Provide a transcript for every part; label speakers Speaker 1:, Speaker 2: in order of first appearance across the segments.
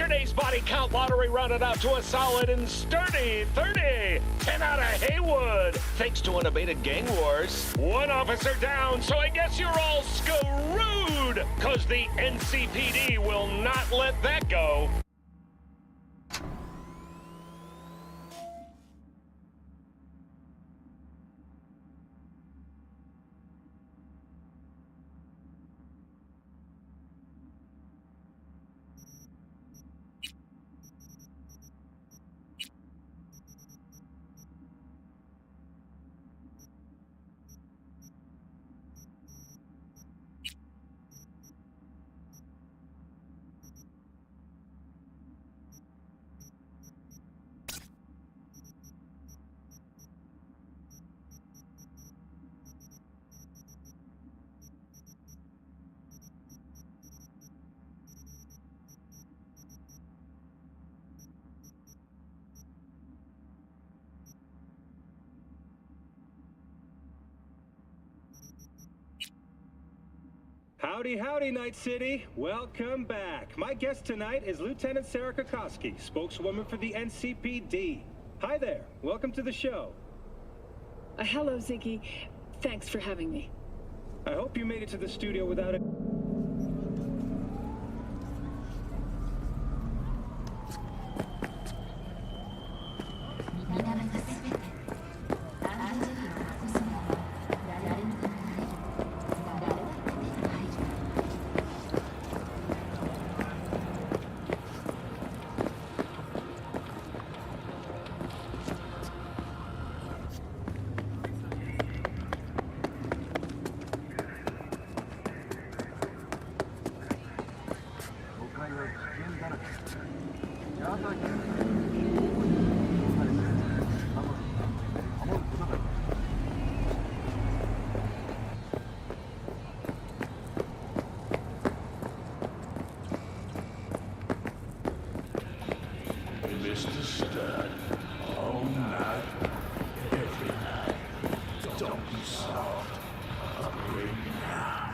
Speaker 1: Yesterday's body count lottery rounded out to a solid and sturdy 30. 10 out of Haywood. Thanks to unabated gang wars. One officer down, so I guess you're all screwed. Cause the NCPD will not let that go.
Speaker 2: Howdy, howdy, Night City. Welcome back. My guest tonight is Lieutenant Sarah Kokoski, spokeswoman for the NCPD. Hi there. Welcome to the show.
Speaker 3: Hello, Ziggy. Thanks for having me.
Speaker 2: I hope you made it to the studio without it.
Speaker 4: Mr. Stud, all night, every night. Don't be soft. Upgrade now.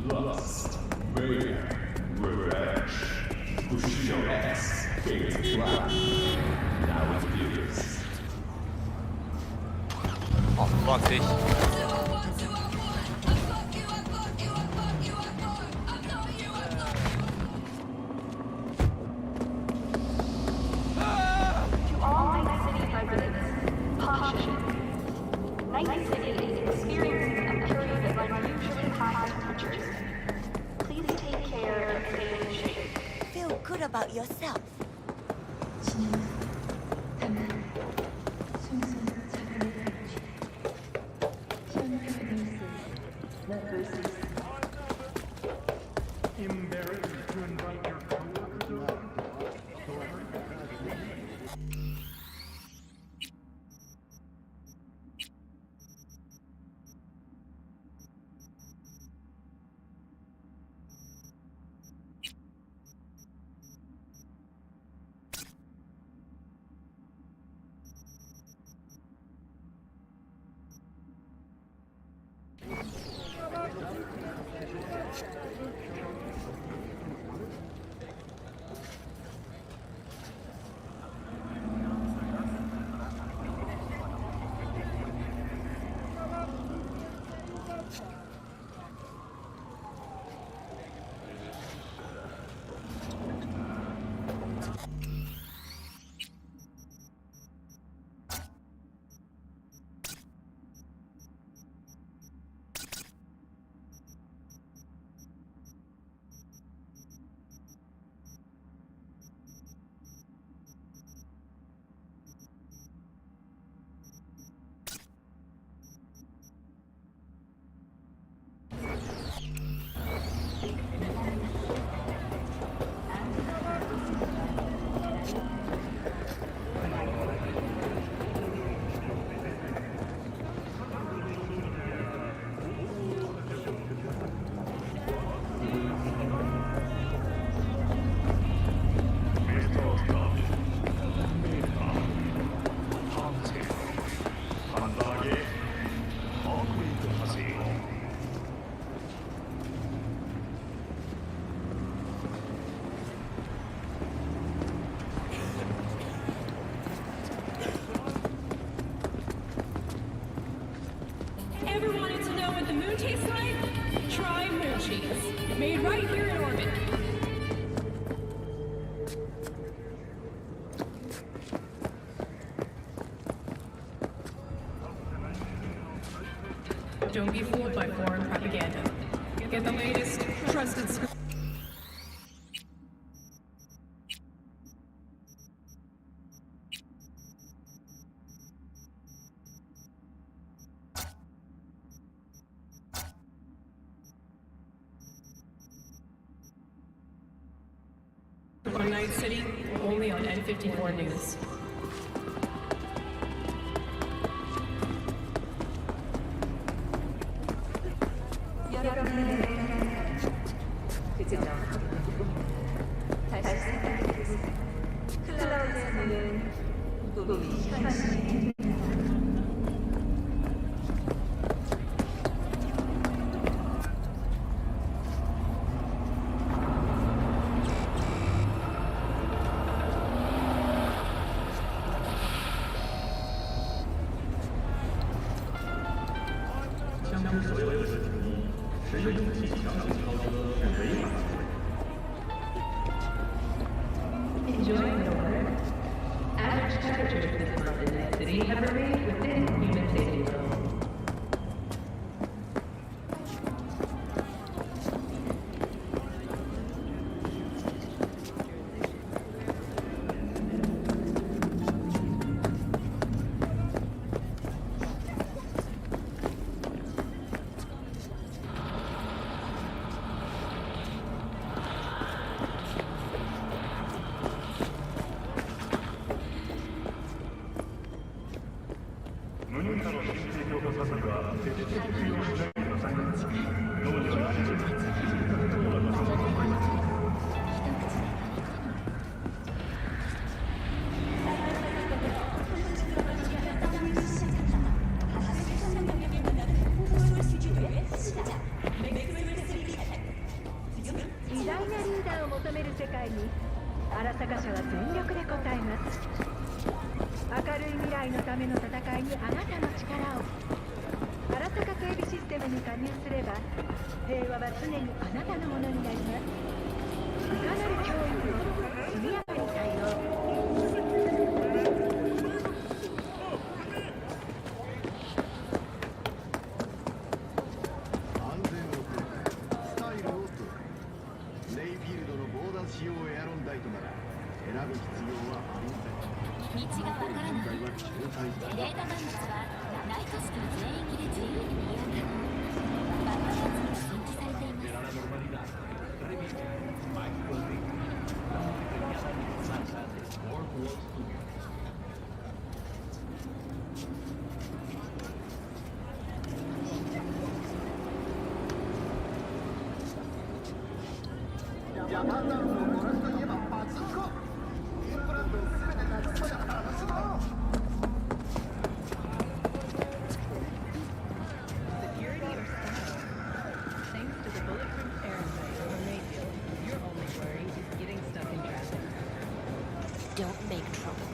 Speaker 4: Lust, rage, revenge, push your ass, fake it flat. Now it appears.
Speaker 5: Oh, fuck dich.
Speaker 6: To all Night City residents, caution. Night City is experiencing a period of unusually high temperatures. Please take care and stay in shape.
Speaker 7: Feel good about yourself.
Speaker 5: Ever wanted to know what the moon tastes like? Try moon cheese, made right here in orbit. Don't be fooled by foreign propaganda. Get the latest, trusted scoop. On Night City, only on N54 News. Enjoying the weather. Average temperatures this month in Night City have remained within human safety levels. Security or something. Thanks to the bulletproof air
Speaker 8: Don't make trouble.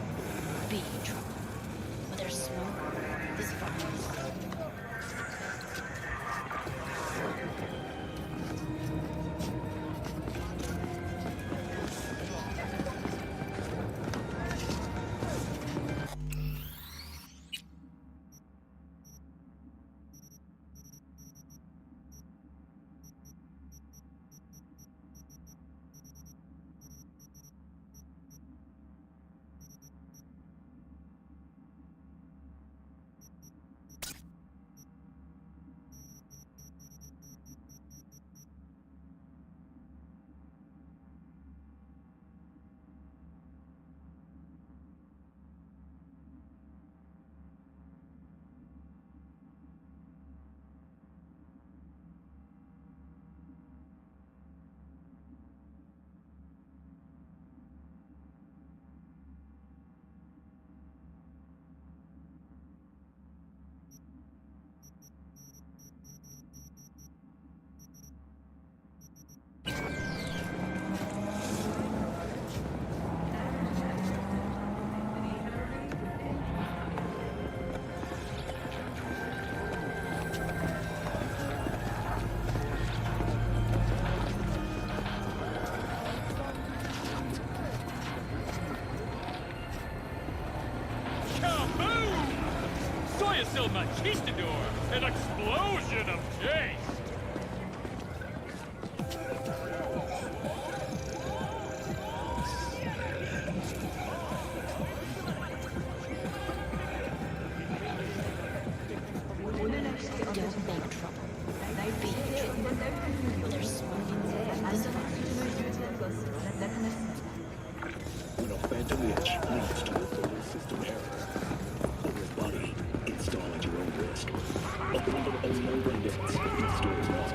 Speaker 8: Be trouble. Where there's smoke, there's fire.
Speaker 9: El Machistador! An explosion of taste!
Speaker 8: Don't make trouble. Be trouble. Where there's smoke, there's fire.
Speaker 10: When a phantom witch leads to a solar system error, or a body, install at your own risk. Open under the unknown band-aids and restore law.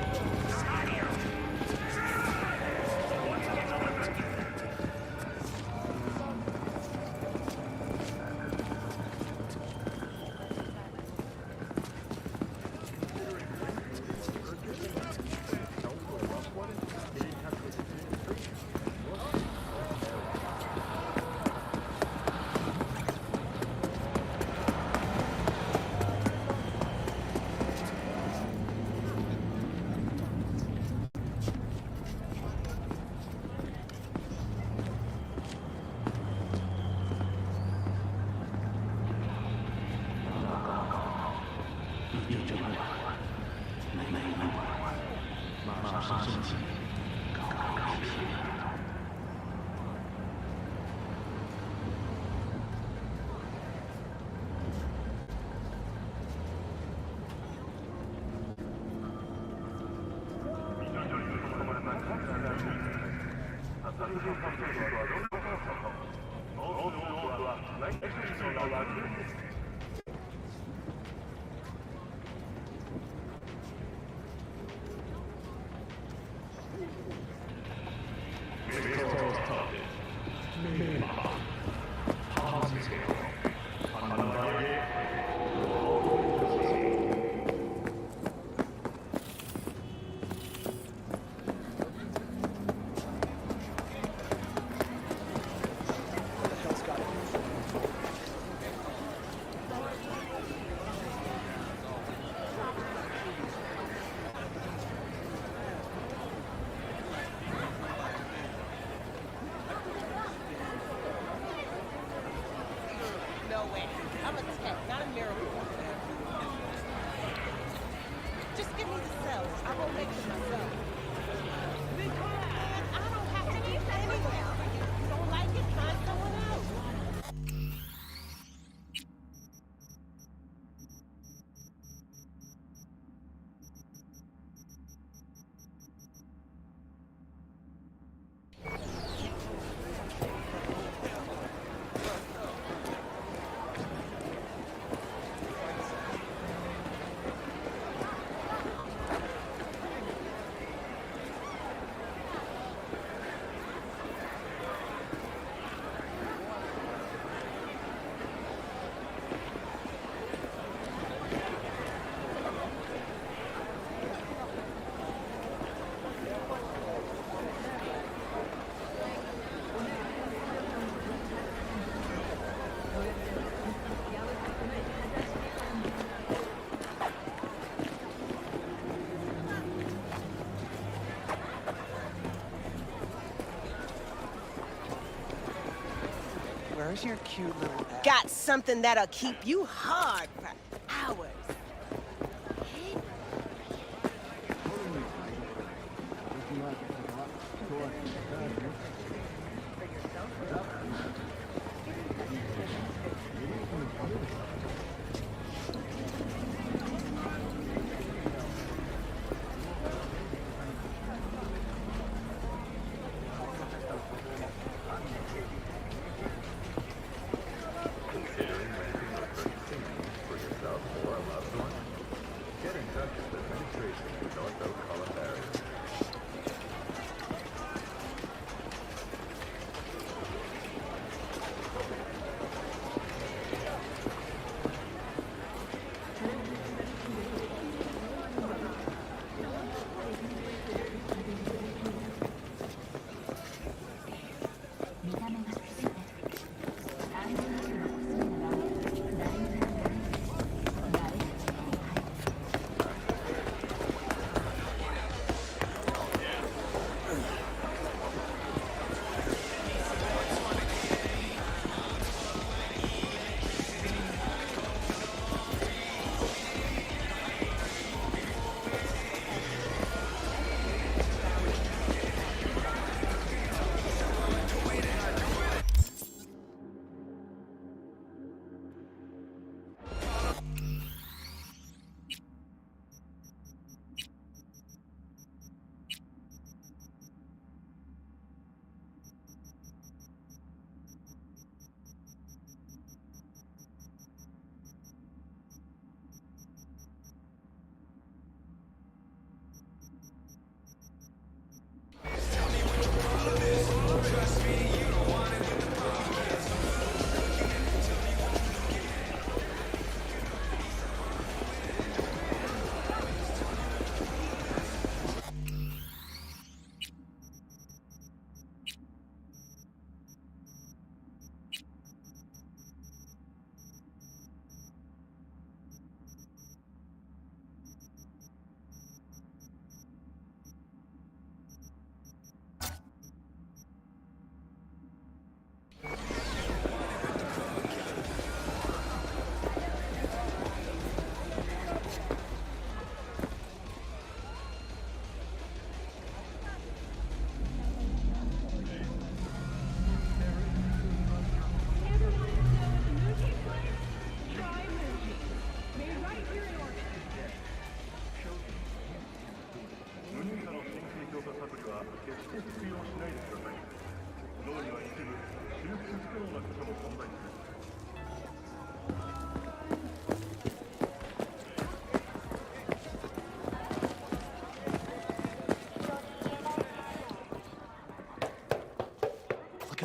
Speaker 11: Where's your cute little ass?
Speaker 7: Got something that'll keep you hard for hours.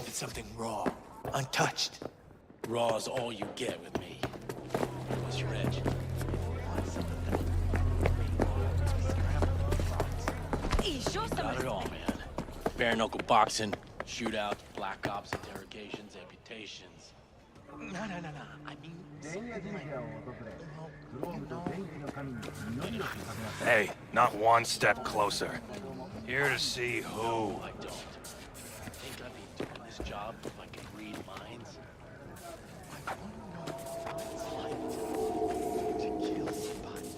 Speaker 11: Something raw, untouched.
Speaker 12: Raw's all you get with me. What's your edge? Got it all, man. Bare knuckle boxing, shootouts, black ops, interrogations, amputations.
Speaker 11: No. I mean, something like...
Speaker 1: Hey, not one step closer. Here to see who.
Speaker 12: I don't. Think I'd be doing this job if I could read minds? I want to know what it's like to kill somebody.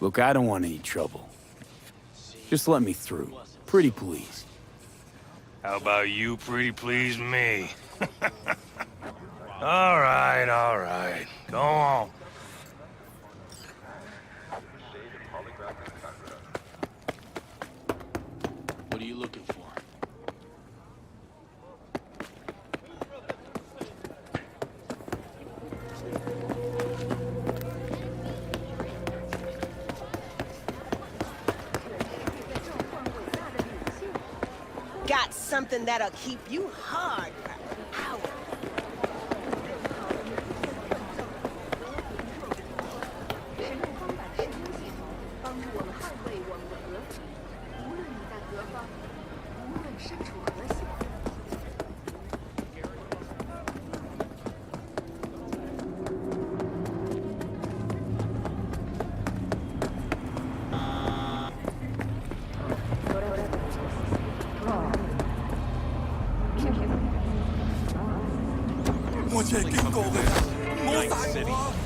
Speaker 13: Look, I don't want any trouble. Just let me through. Pretty please.
Speaker 1: How about you pretty please me? All right. Go on.
Speaker 12: What are you looking for?
Speaker 7: Got something that'll keep you hard for hours.
Speaker 9: मुझे king हो गया Night City.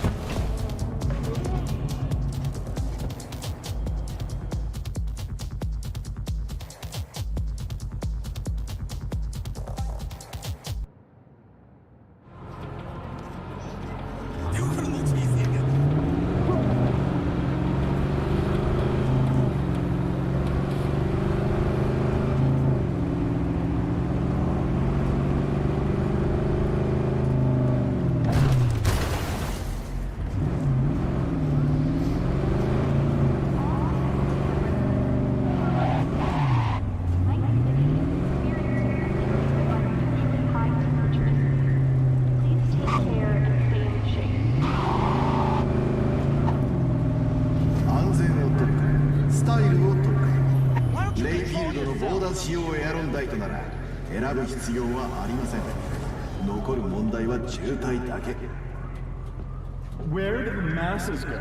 Speaker 14: Where do the masses go?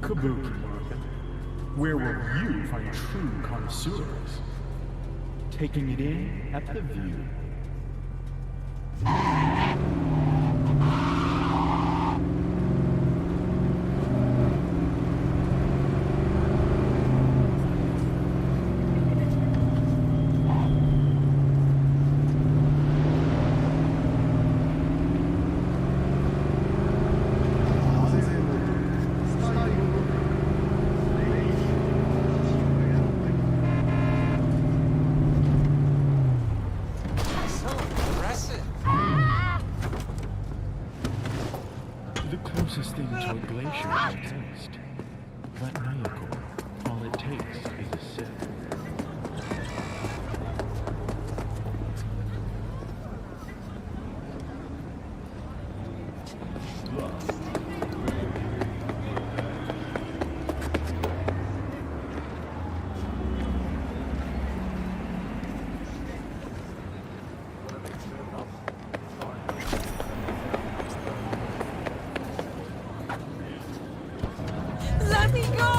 Speaker 14: Kabuki market. Where will you find true connoisseurs? Taking it in at the view. The closest thing to a glacier is a taste. But Mayako, all it takes is a sip.
Speaker 7: Let me go!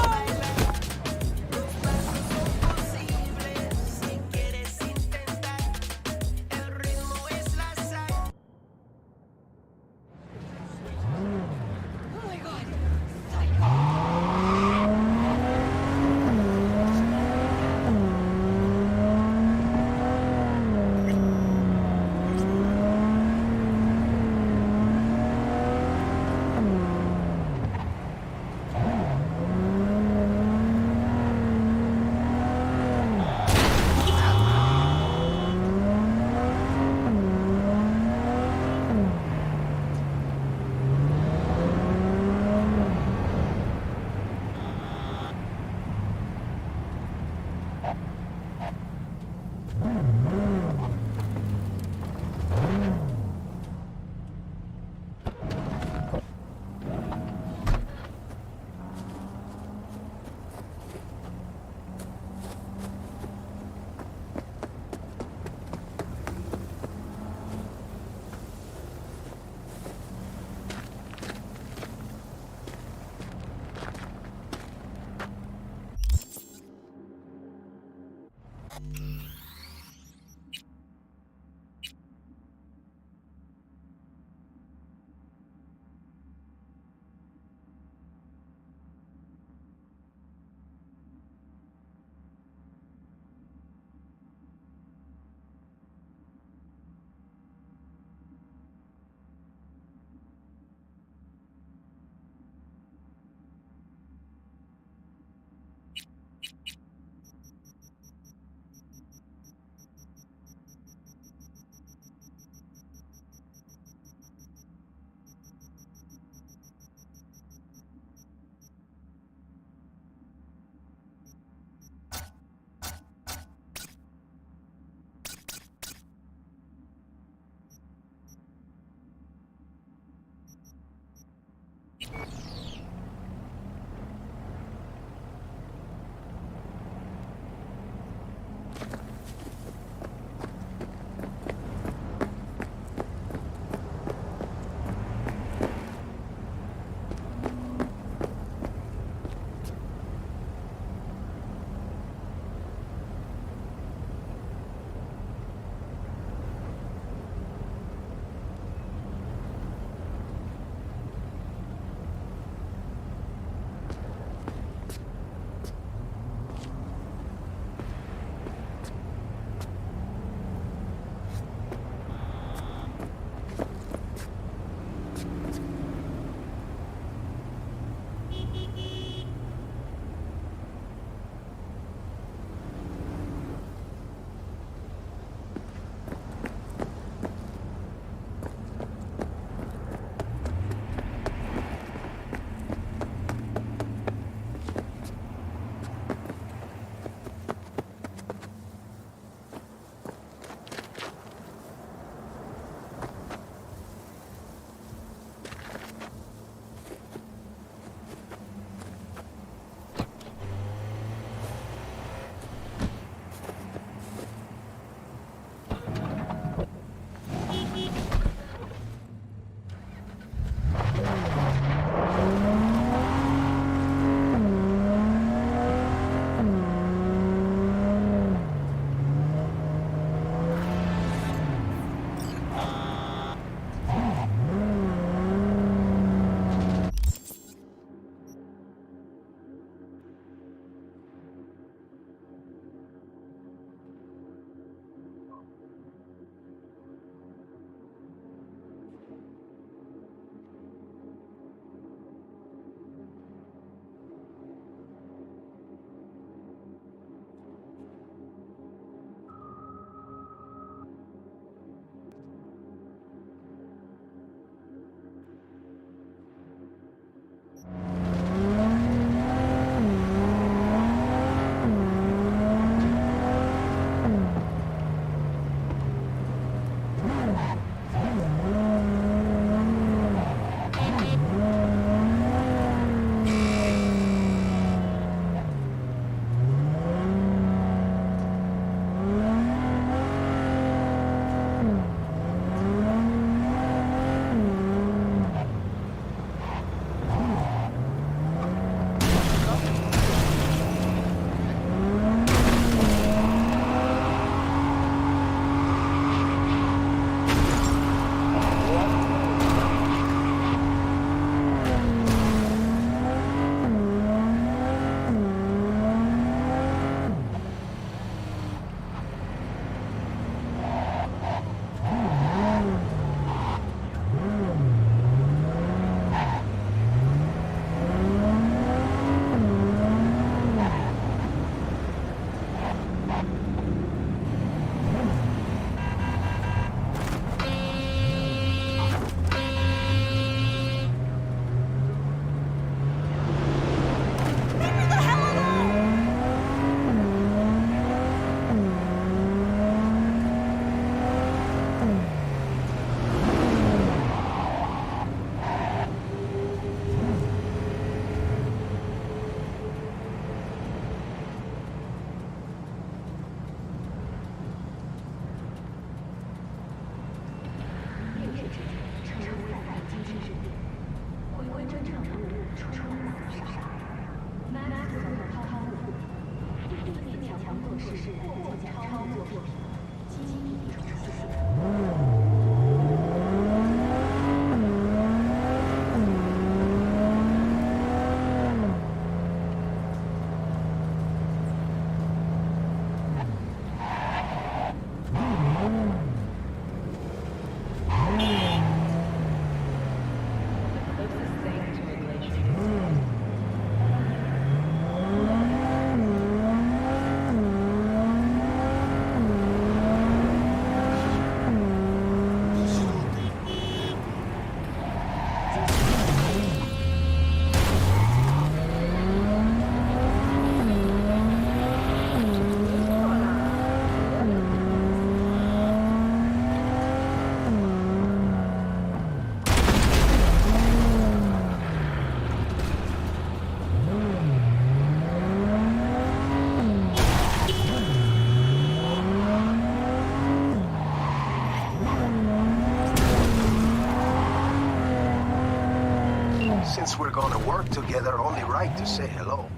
Speaker 15: Since we're gonna work together, only right to say hello.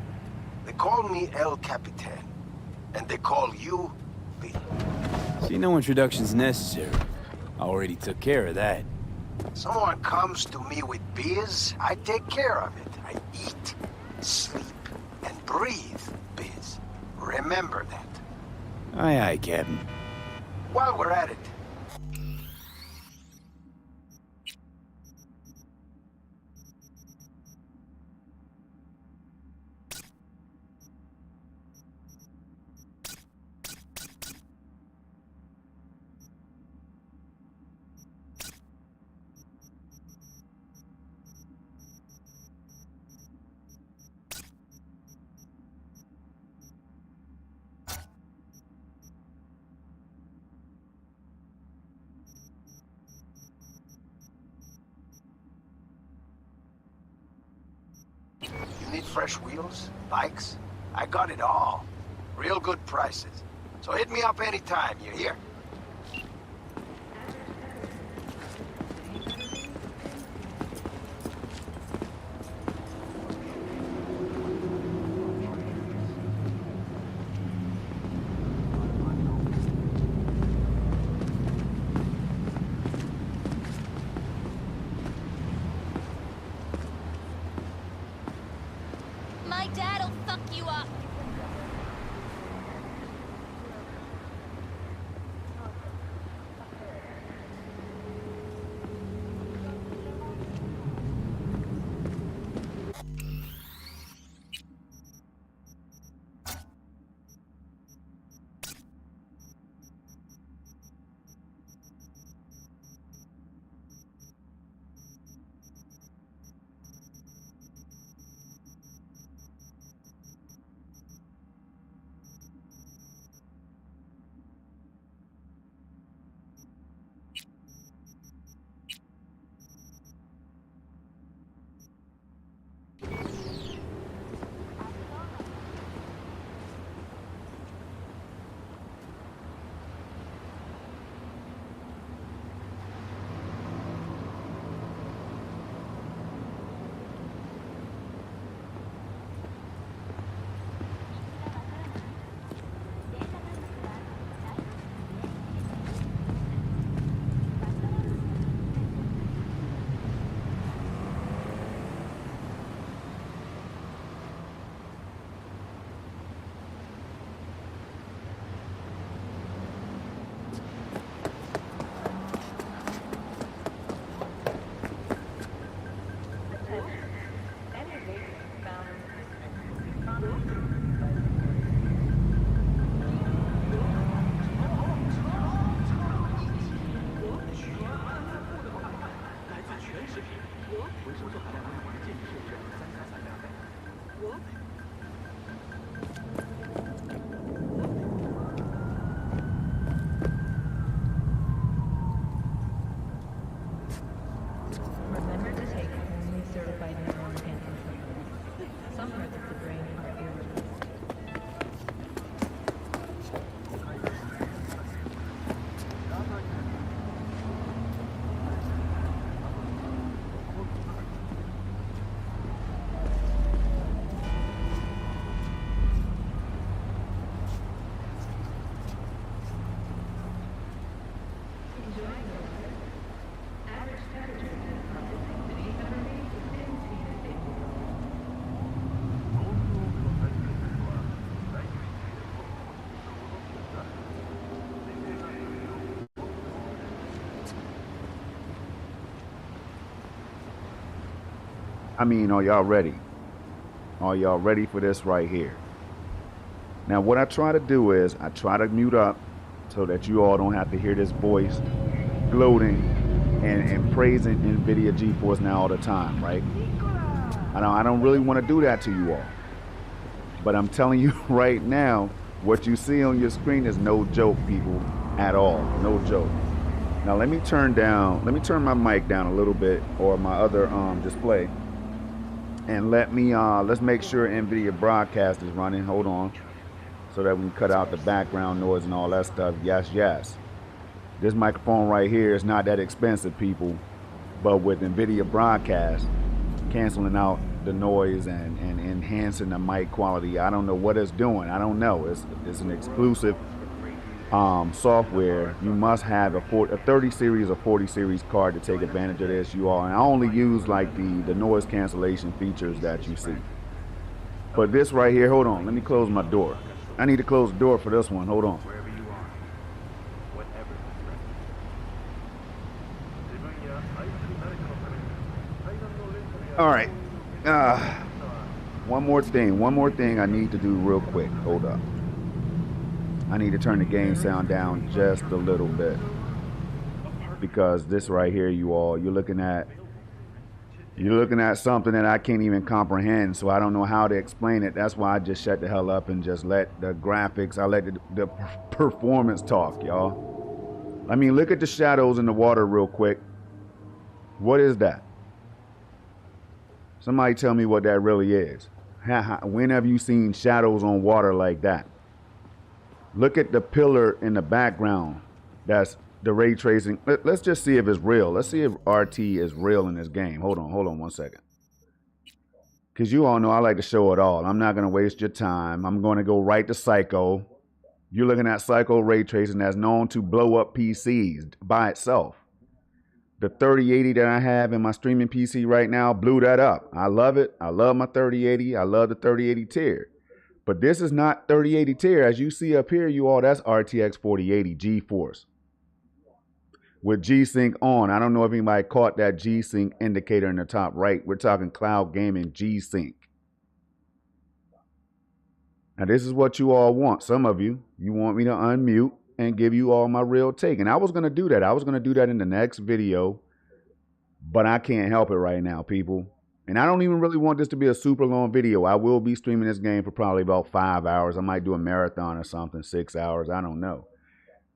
Speaker 15: They call me El Capitan, and they call you B.
Speaker 13: See, no introduction's necessary. I already took care of that.
Speaker 15: Someone comes to me with biz, I take care of it. I eat, sleep, and breathe biz. Remember that.
Speaker 13: Aye, aye, Captain.
Speaker 15: While we're at it, you need fresh wheels, bikes? I got it all. Real good prices. So hit me up anytime, you hear?
Speaker 8: My dad'll fuck you up.
Speaker 16: I mean, are y'all ready? Are y'all ready for this right here? Now, what I try to do is I try to mute up so that you all don't have to hear this voice gloating and praising NVIDIA GeForce now all the time, right? I don't really want to do that to you all. But I'm telling you right now, what you see on your screen is no joke, people, at all. No joke. Now let me turn my mic down a little bit, or my other display. And let's make sure NVIDIA broadcast is running. Hold on. So that we can cut out the background noise and all that stuff. Yes, yes. This microphone right here is not that expensive, people. But with NVIDIA broadcast, canceling out the noise and enhancing the mic quality, I don't know what it's doing. I don't know. It's an exclusive software. You must have a 30 series or 40 series card to take advantage of this, you all. And I only use like the noise cancellation features that you see. But this right here, hold on, let me close my door. I need to close the door for this one. Hold on. All right. One more thing I need to do real quick. Hold up. I need to turn the game sound down just a little bit, because this right here, you all, you're looking at something that I can't even comprehend, so I don't know how to explain it. That's why I just shut the hell up and just let the graphics, I let the performance talk, y'all. I mean, look at the shadows in the water real quick. What is that? Somebody tell me what that really is. When have you seen shadows on water like that? Look at the pillar in the background. That's the ray tracing. Let's just see if it's real. Let's see if RT is real in this game. Hold on 1 second. Because you all know I like to show it all. I'm not going to waste your time. I'm going to go right to Psycho. You're looking at Psycho ray tracing that's known to blow up PCs by itself. The 3080 that I have in my streaming PC right now blew that up. I love it. I love my 3080. I love the 3080 tier. But this is not 3080 tier. As you see up here, you all, that's RTX 4080 GeForce with G-Sync on. I don't know if anybody caught that G-Sync indicator in the top right. We're talking cloud gaming G-Sync. Now, this is what you all want. Some of you want me to unmute and give you all my real take. And I was going to do that. I was going to do that in the next video, but I can't help it right now, people. And I don't even really want this to be a super long video. I will be streaming this game for probably about 5 hours. I might do a marathon or something, 6 hours. I don't know.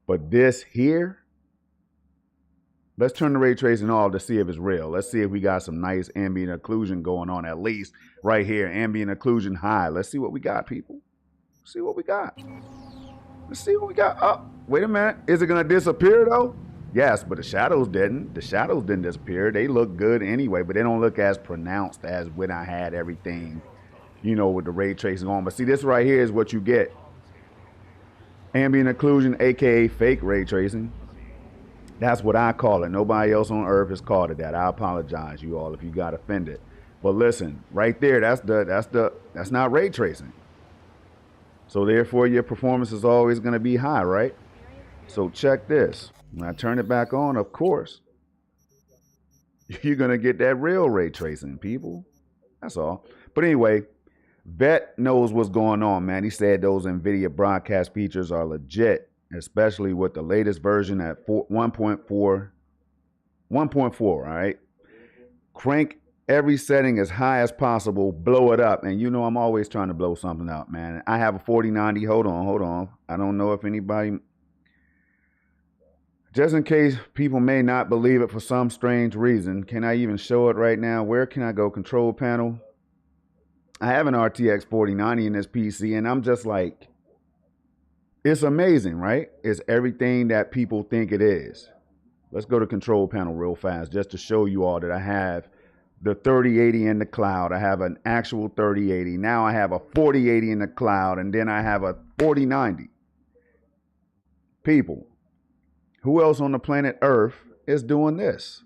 Speaker 16: But this here, let's turn the ray tracing off to see if it's real. Let's see if we got some nice ambient occlusion going on, at least right here. Ambient occlusion high. Let's see what we got, people. Let's see what we got. Let's see what we got. Oh, wait a minute. Is it going to disappear, though? Yes, but the shadows didn't. The shadows didn't disappear. They look good anyway, but they don't look as pronounced as when I had everything, you know, with the ray tracing on. But see, this right here is what you get. Ambient occlusion, a.k.a. fake ray tracing. That's what I call it. Nobody else on earth has called it that. I apologize, you all, if you got offended. But listen, right there, that's not ray tracing. So therefore, your performance is always going to be high, right? So check this. When I turn it back on, of course, you're going to get that real ray tracing, people. That's all. But anyway, Vet knows what's going on, man. He said those NVIDIA broadcast features are legit, especially with the latest version at 1.4, all right? Crank every setting as high as possible, blow it up. And you know I'm always trying to blow something up, man. I have a 4090. Hold on. I don't know if anybody... Just in case people may not believe it for some strange reason, can I even show it right now? Where can I go? Control panel. I have an RTX 4090 in this PC, and I'm just like, it's amazing, right? It's everything that people think it is. Let's go to control panel real fast just to show you all that I have the 3080 in the cloud. I have an actual 3080. Now I have a 4080 in the cloud, and then I have a 4090. People. Who else on the planet Earth is doing this?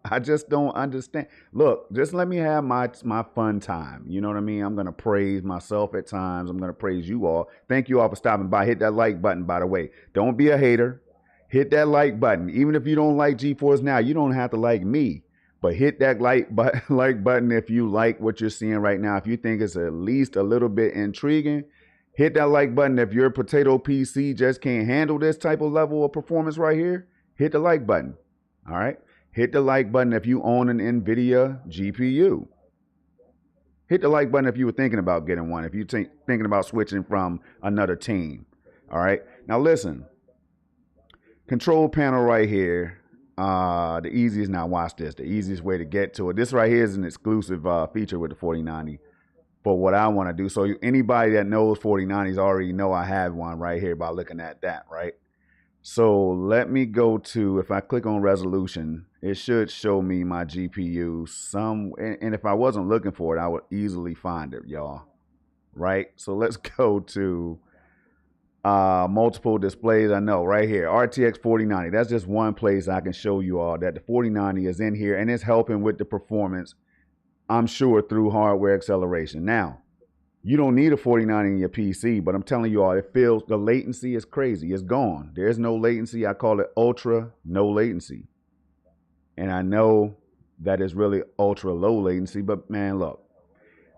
Speaker 16: I just don't understand. Look, just let me have my fun time. You know what I mean? I'm going to praise myself at times. I'm going to praise you all. Thank you all for stopping by. Hit that like button, by the way. Don't be a hater. Hit that like button. Even if you don't like GeForce Now, you don't have to like me. But hit that like button if you like what you're seeing right now. If you think it's at least a little bit intriguing, hit that like button. If your potato PC just can't handle this type of level of performance right here, hit the like button. All right. Hit the like button if you own an nvidia GPU. Hit the like button if you were thinking about getting one. If you're thinking about switching from another team. All right. Now listen. Control panel right here. The easiest, now watch this, the easiest way to get to it. This right here is an exclusive feature with the 4090 for what I want to do. So anybody that knows 4090s already know I have one right here by looking at that, right? So let me go to, if I click on resolution, it should show me my GPU and if I wasn't looking for it, I would easily find it, y'all, right? So let's go to multiple displays. I know right here, RTX 4090. That's just one place I can show you all that the 4090 is in here and it's helping with the performance, I'm sure, through hardware acceleration. Now, you don't need a 4090 in your PC, but I'm telling you all, it feels, the latency is crazy. It's gone. There's no latency. I call it ultra no latency. And I know that is really ultra low latency, but man, look.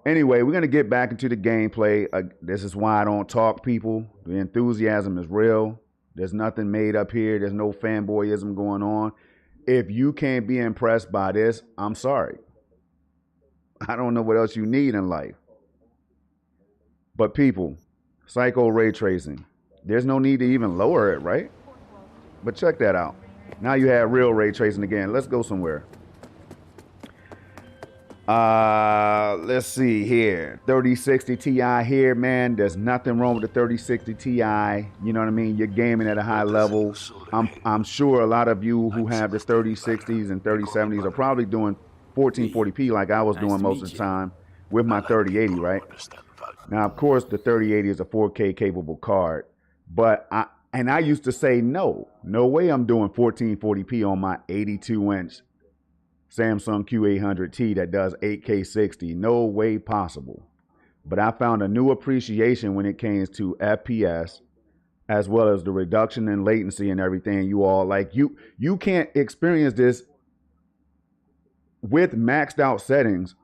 Speaker 16: Anyway, we're going to get back into the gameplay. This is why I don't talk, people. The enthusiasm is real. There's nothing made up here. There's no fanboyism going on. If you can't be impressed by this, I'm sorry. I don't know what else you need in life. But people, psycho ray tracing. There's no need to even lower it, right? But check that out. Now you have real ray tracing again. Let's go somewhere. Let's see here. 3060 Ti here, man. There's nothing wrong with the 3060 Ti. You know what I mean? You're gaming at a high level. I'm sure a lot of you who have the 3060s and 3070s are probably doing 1440p like I was doing most of the time with my 3080, right? Now, of course, the 3080 is a 4K capable card, but I used to say no way I'm doing 1440p on my 82-inch Samsung Q800T that does 8K 60. No way possible. But I found a new appreciation when it came to FPS, as well as the reduction in latency and everything. You all, like, you can't experience this with maxed out settings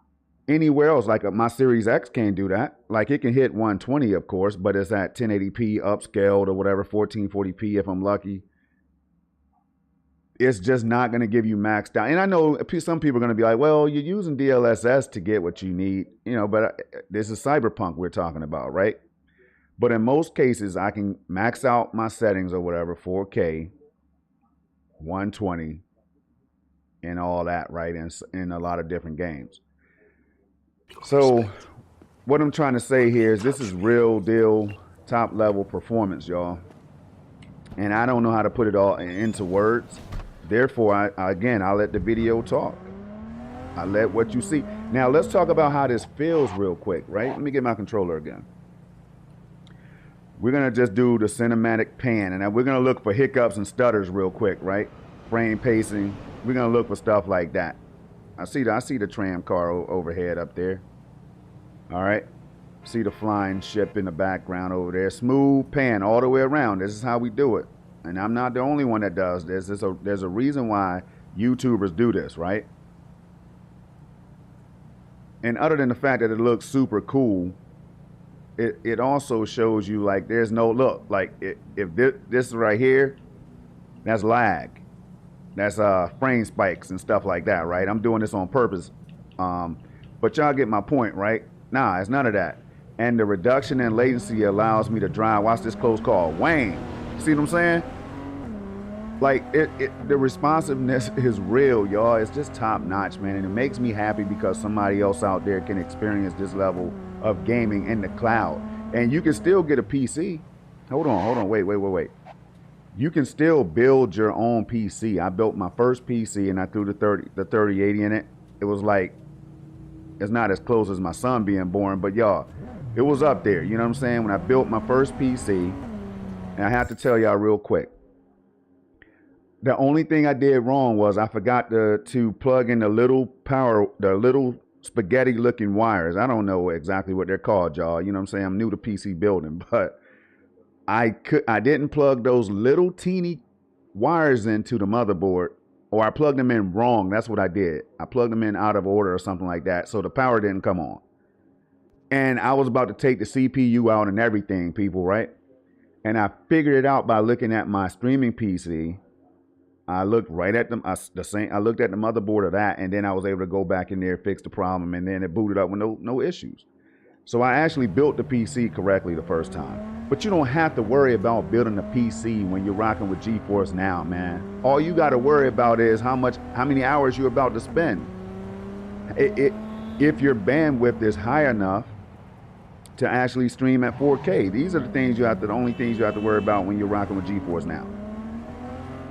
Speaker 16: anywhere else. Like my Series X can't do that. Like it can hit 120, of course, but it's at 1080p upscaled or whatever, 1440p if I'm lucky. It's just not going to give you maxed out. And I know some people are going to be like, well, you're using DLSS to get what you need, you know, but this is Cyberpunk we're talking about, right? But in most cases, I can max out my settings or whatever, 4K, 120, and all that, right? In a lot of different games. So what I'm trying to say here is this is real deal, top level performance, y'all. And I don't know how to put it all into words. Therefore, I'll let the video talk. I let what you see. Now, let's talk about how this feels real quick, right? Let me get my controller again. We're going to just do the cinematic pan, and we're going to look for hiccups and stutters real quick, right? Frame pacing. We're going to look for stuff like that. I see the tram car overhead up there. All right. See the flying ship in the background over there. Smooth pan all the way around. This is how we do it. And I'm not the only one that does this. There's a reason why YouTubers do this, right? And other than the fact that it looks super cool, it also shows you like there's no look. Like if this right here, that's lag. That's frame spikes and stuff like that, right? I'm doing this on purpose. But y'all get my point, right? Nah, it's none of that. And the reduction in latency allows me to drive. Watch this close call. Wang. See what I'm saying? Like the responsiveness is real, y'all. It's just top notch, man. And it makes me happy because somebody else out there can experience this level of gaming in the cloud. And you can still get a PC. Hold on. Wait. You can still build your own PC. I built my first PC and I threw the 3080 in it. It was like, it's not as close as my son being born, but y'all, it was up there. You know what I'm saying? When I built my first PC, and I have to tell y'all real quick, the only thing I did wrong was I forgot to plug in the little spaghetti looking wires. I don't know exactly what they're called, y'all. You know what I'm saying? I'm new to PC building, but I didn't plug those little teeny wires into the motherboard or I plugged them in wrong. That's what I did. I plugged them in out of order or something like that. So the power didn't come on. And I was about to take the CPU out and everything, people, right? And I figured it out by looking at my streaming PC. I looked right at them. I looked at the motherboard of that, and then I was able to go back in there, fix the problem, and then it booted up with no issues. So I actually built the PC correctly the first time. But you don't have to worry about building a PC when you're rocking with GeForce Now, man. All you got to worry about is how many hours you're about to spend. If your bandwidth is high enough to actually stream at 4K, these are the only things you have to worry about when you're rocking with GeForce Now.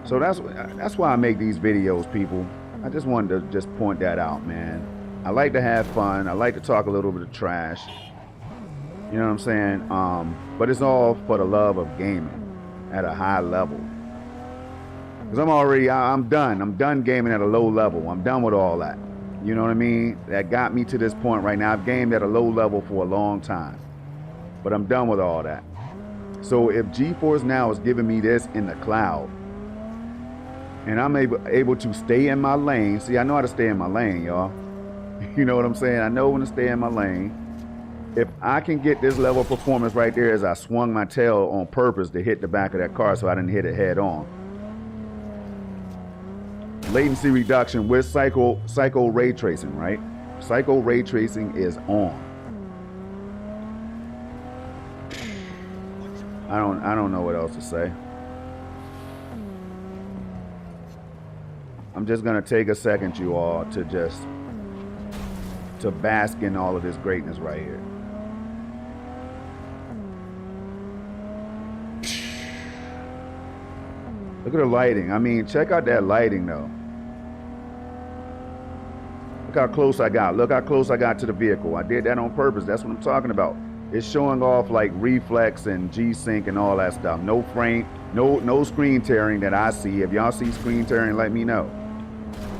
Speaker 16: So that's why I make these videos, people. I just wanted to just point that out, man. I like to have fun. I like to talk a little bit of trash. You know what I'm saying? But it's all for the love of gaming at a high level. Because I'm done. I'm done gaming at a low level. I'm done with all that. You know what I mean? That got me to this point right now. I've gamed at a low level for a long time. But I'm done with all that. So if GeForce Now is giving me this in the cloud, and I'm able to stay in my lane. See, I know how to stay in my lane, y'all. You know what I'm saying? I know when to stay in my lane. If I can get this level of performance right there as I swung my tail on purpose to hit the back of that car so I didn't hit it head on. Latency reduction with psycho ray tracing, right? Psycho ray tracing is on. I don't know what else to say. I'm just gonna take a second, you all, to bask in all of this greatness right here. Look at the lighting. I mean, check out that lighting though. Look how close I got. Look how close I got to the vehicle. I did that on purpose. That's what I'm talking about. It's showing off like reflex and G-Sync and all that stuff. No frame, no screen tearing that I see. If y'all see screen tearing, let me know.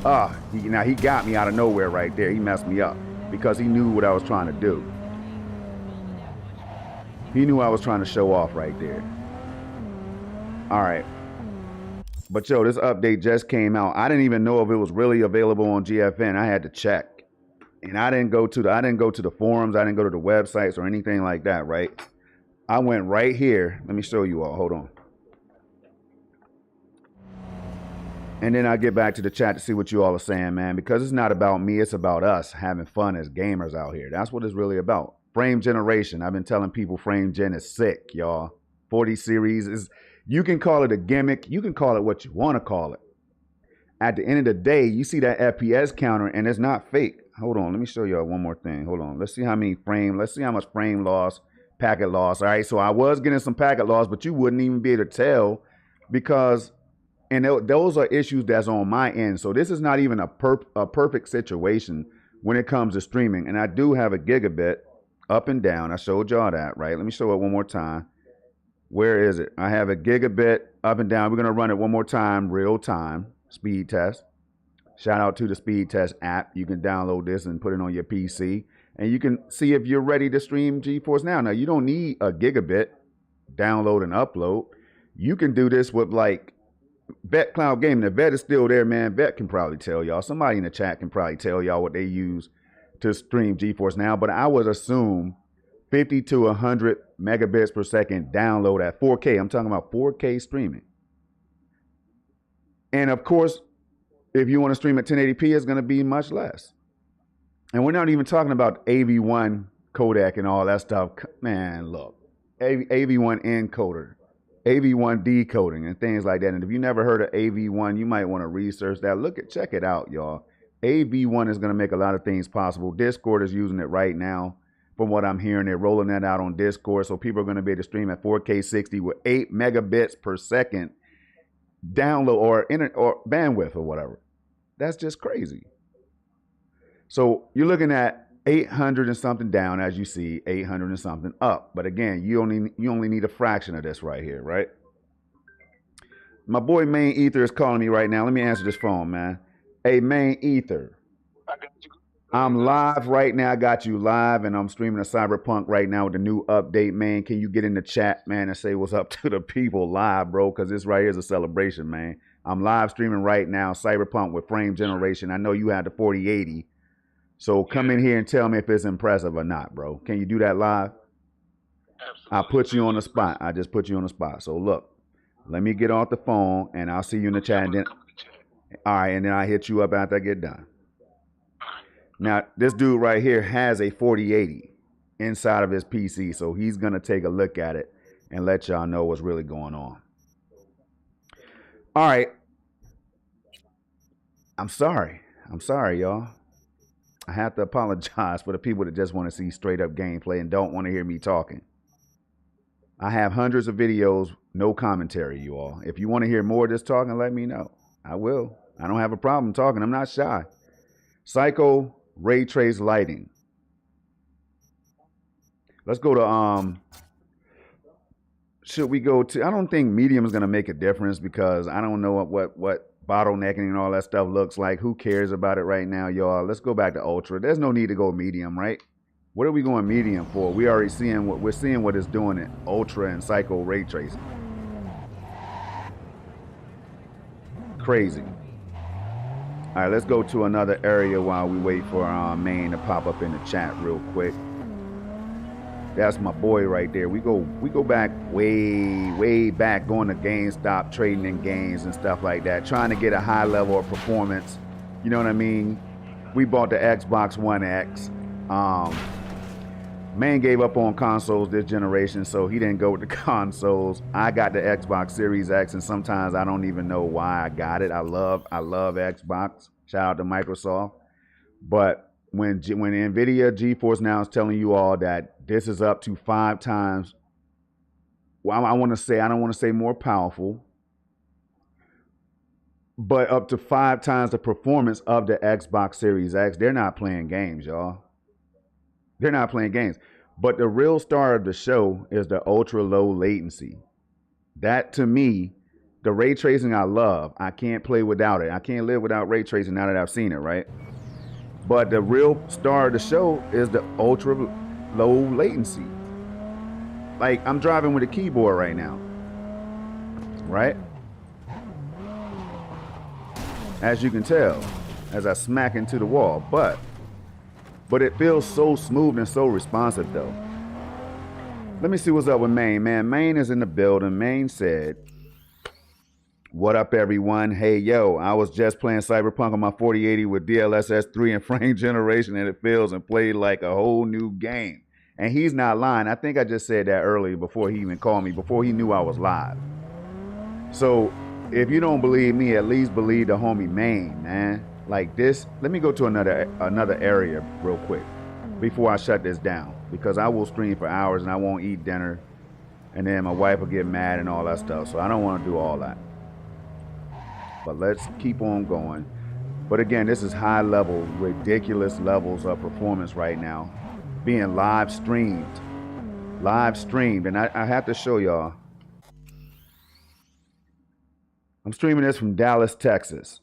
Speaker 16: Now he got me out of nowhere right there. He messed me up because he knew what I was trying to do. He knew I was trying to show off right there. All right. But yo, this update just came out. I didn't even know if it was really available on GFN. I had to check. And I didn't go to the forums. I didn't go to the websites or anything like that, right? I went right here. Let me show you all. Hold on. And then I'll get back to the chat to see what you all are saying, man. Because it's not about me. It's about us having fun as gamers out here. That's what it's really about. Frame generation. I've been telling people frame gen is sick, y'all. 40 series is... You can call it a gimmick. You can call it what you want to call it. At the end of the day, you see that FPS counter, and it's not fake. Hold on. Let me show y'all one more thing. Hold on. Let's see how much frame loss, packet loss. All right, so I was getting some packet loss, but you wouldn't even be able to tell because... And those are issues that's on my end. So this is not even a perfect situation when it comes to streaming. And I do have a gigabit up and down. I showed y'all that, right? Let me show it one more time. Where is it? I have a gigabit up and down. We're going to run it one more time, real time, speed test. Shout out to the speed test app. You can download this and put it on your PC. And you can see if you're ready to stream GeForce Now. Now, you don't need a gigabit download and upload. You can do this with like Vet Cloud Gaming. The Vet is still there, man. Vet can probably tell y'all. Somebody in the chat can probably tell y'all what they use to stream GeForce Now. But I would assume 50 to 100 megabits per second download at 4K. I'm talking about 4K streaming. And of course, if you want to stream at 1080p, it's going to be much less. And we're not even talking about AV1 codec and all that stuff. Man, look, AV1 encoder, AV1 decoding and things like that. And if you never heard of AV1, you might want to research that. Check it out, y'all. AV1 is going to make a lot of things possible. Discord is using it right now. From what I'm hearing, they're rolling that out on Discord. So people are going to be able to stream at 4K 60 with 8 megabits per second download or bandwidth or whatever. That's just crazy. So you're looking at 800 and something down, as you see, 800 and something up. But again, you only need a fraction of this right here, right? My boy Main Ether is calling me right now. Let me answer this phone, man. Hey, Main Ether. I'm live right now. I got you live, and I'm streaming a Cyberpunk right now with the new update, man. Can you get in the chat, man, and say what's up to the people live, bro? Because this right here is a celebration, man. I'm live streaming right now, Cyberpunk with frame generation. I know you had the 4080. So come in here and tell me if it's impressive or not, bro. Can you do that live? I put you on the spot. I just put you on the spot. So look, let me get off the phone and I'll see you in the chat. And then, all right, and then I hit you up after I get done. Now, this dude right here has a 4080 inside of his PC, so he's going to take a look at it and let y'all know what's really going on. All right. I'm sorry, y'all. I have to apologize for the people that just want to see straight up gameplay and don't want to hear me talking. I have hundreds of videos, no commentary, you all. If you want to hear more of this talking, let me know. I will. I don't have a problem talking. I'm not shy. Psycho ray trace lighting. Let's go to should we go to, I don't think medium is going to make a difference because I don't know what bottlenecking and all that stuff looks like. Who cares about it right now, y'all? Let's go back to ultra. There's no need to go medium, right? What are we going medium for? We already seeing what it's doing at ultra and psycho ray tracing. Crazy. All right, let's go to another area while we wait for our main to pop up in the chat real quick. That's my boy right there. We go back way back, going to GameStop, trading in games and stuff like that, trying to get a high level of performance. You know what I mean? We bought the Xbox One X. Man gave up on consoles this generation, so he didn't go with the consoles. I got the Xbox Series X, and sometimes I don't even know why I got it. I love Xbox. Shout out to Microsoft. But when nvidia GeForce now is telling you all that this is up to 5 times, well, I don't want to say more powerful, but up to 5 times the performance of the Xbox Series X. They're not playing games, y'all. They're not playing games. But the real star of the show is the ultra low latency. That, to me, the ray tracing I love. I can't play without it. I can't live without ray tracing now that I've seen it, right? But the real star of the show is the ultra low latency. Like, I'm driving with a keyboard right now, right? As you can tell, as I smack into the wall, but it feels so smooth and so responsive though. Let me see what's up with Maine, man. Maine is in the building. Maine said, what up, everyone? Hey, yo, I was just playing Cyberpunk on my 4080 with DLSS 3 and frame generation, and it feels and played like a whole new game. And he's not lying. I think I just said that earlier before he even called me, before he knew I was live. So if you don't believe me, at least believe the homie Maine, man. Like this, let me go to another area real quick before I shut this down, because I will stream for hours and I won't eat dinner, and then my wife will get mad and all that stuff. So I don't want to do all that. But let's keep on going. But again, this is high level, ridiculous levels of performance right now, being live streamed, and I have to show y'all. I'm streaming this from Dallas, Texas.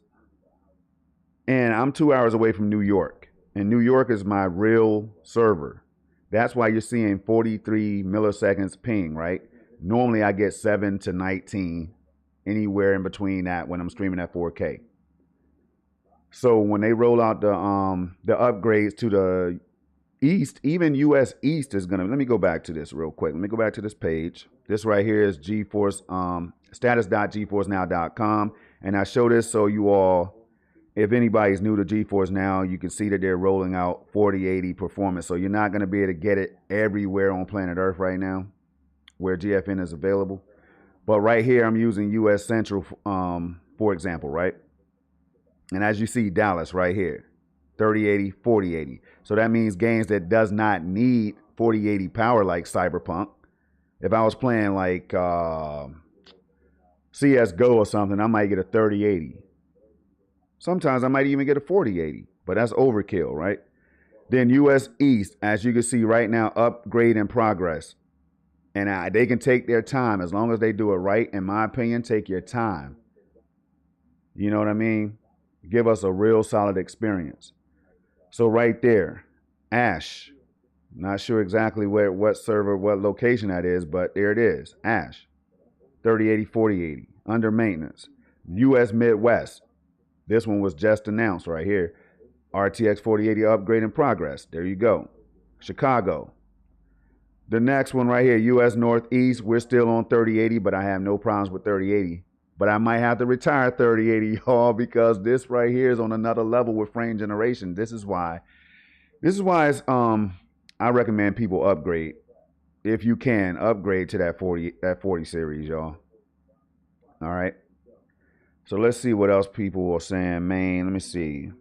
Speaker 16: And I'm 2 hours away from New York. And New York is my real server. That's why you're seeing 43 milliseconds ping, right? Normally I get 7 to 19, anywhere in between that when I'm streaming at 4K. So when they roll out the upgrades to the East, even US East is gonna, let me go back to this real quick. Let me go back to this page. This right here is GeForce, status.geforcenow.com. And I show this so you all, if anybody's new to GeForce Now, you can see that they're rolling out 4080 performance. So you're not going to be able to get it everywhere on planet Earth right now where GFN is available. But right here, I'm using US Central, for example, right? And as you see, Dallas right here, 3080, 4080. So that means games that does not need 4080 power like Cyberpunk. If I was playing like CSGO or something, I might get a 3080. Sometimes I might even get a 4080, but that's overkill, right? Then US East, as you can see right now, upgrade in progress. And they can take their time as long as they do it right. In my opinion, take your time. You know what I mean? Give us a real solid experience. So right there, Ash. Not sure exactly what server, what location that is, but there it is. Ash, 3080, 4080, under maintenance. US Midwest. This one was just announced right here. RTX 4080 upgrade in progress. There you go. Chicago. The next one right here, US Northeast. We're still on 3080, but I have no problems with 3080. But I might have to retire 3080, y'all, because this right here is on another level with frame generation. This is why it's, I recommend people upgrade. If you can, upgrade to that 40 series, y'all. All right. So let's see what else people are saying. Man, let me see.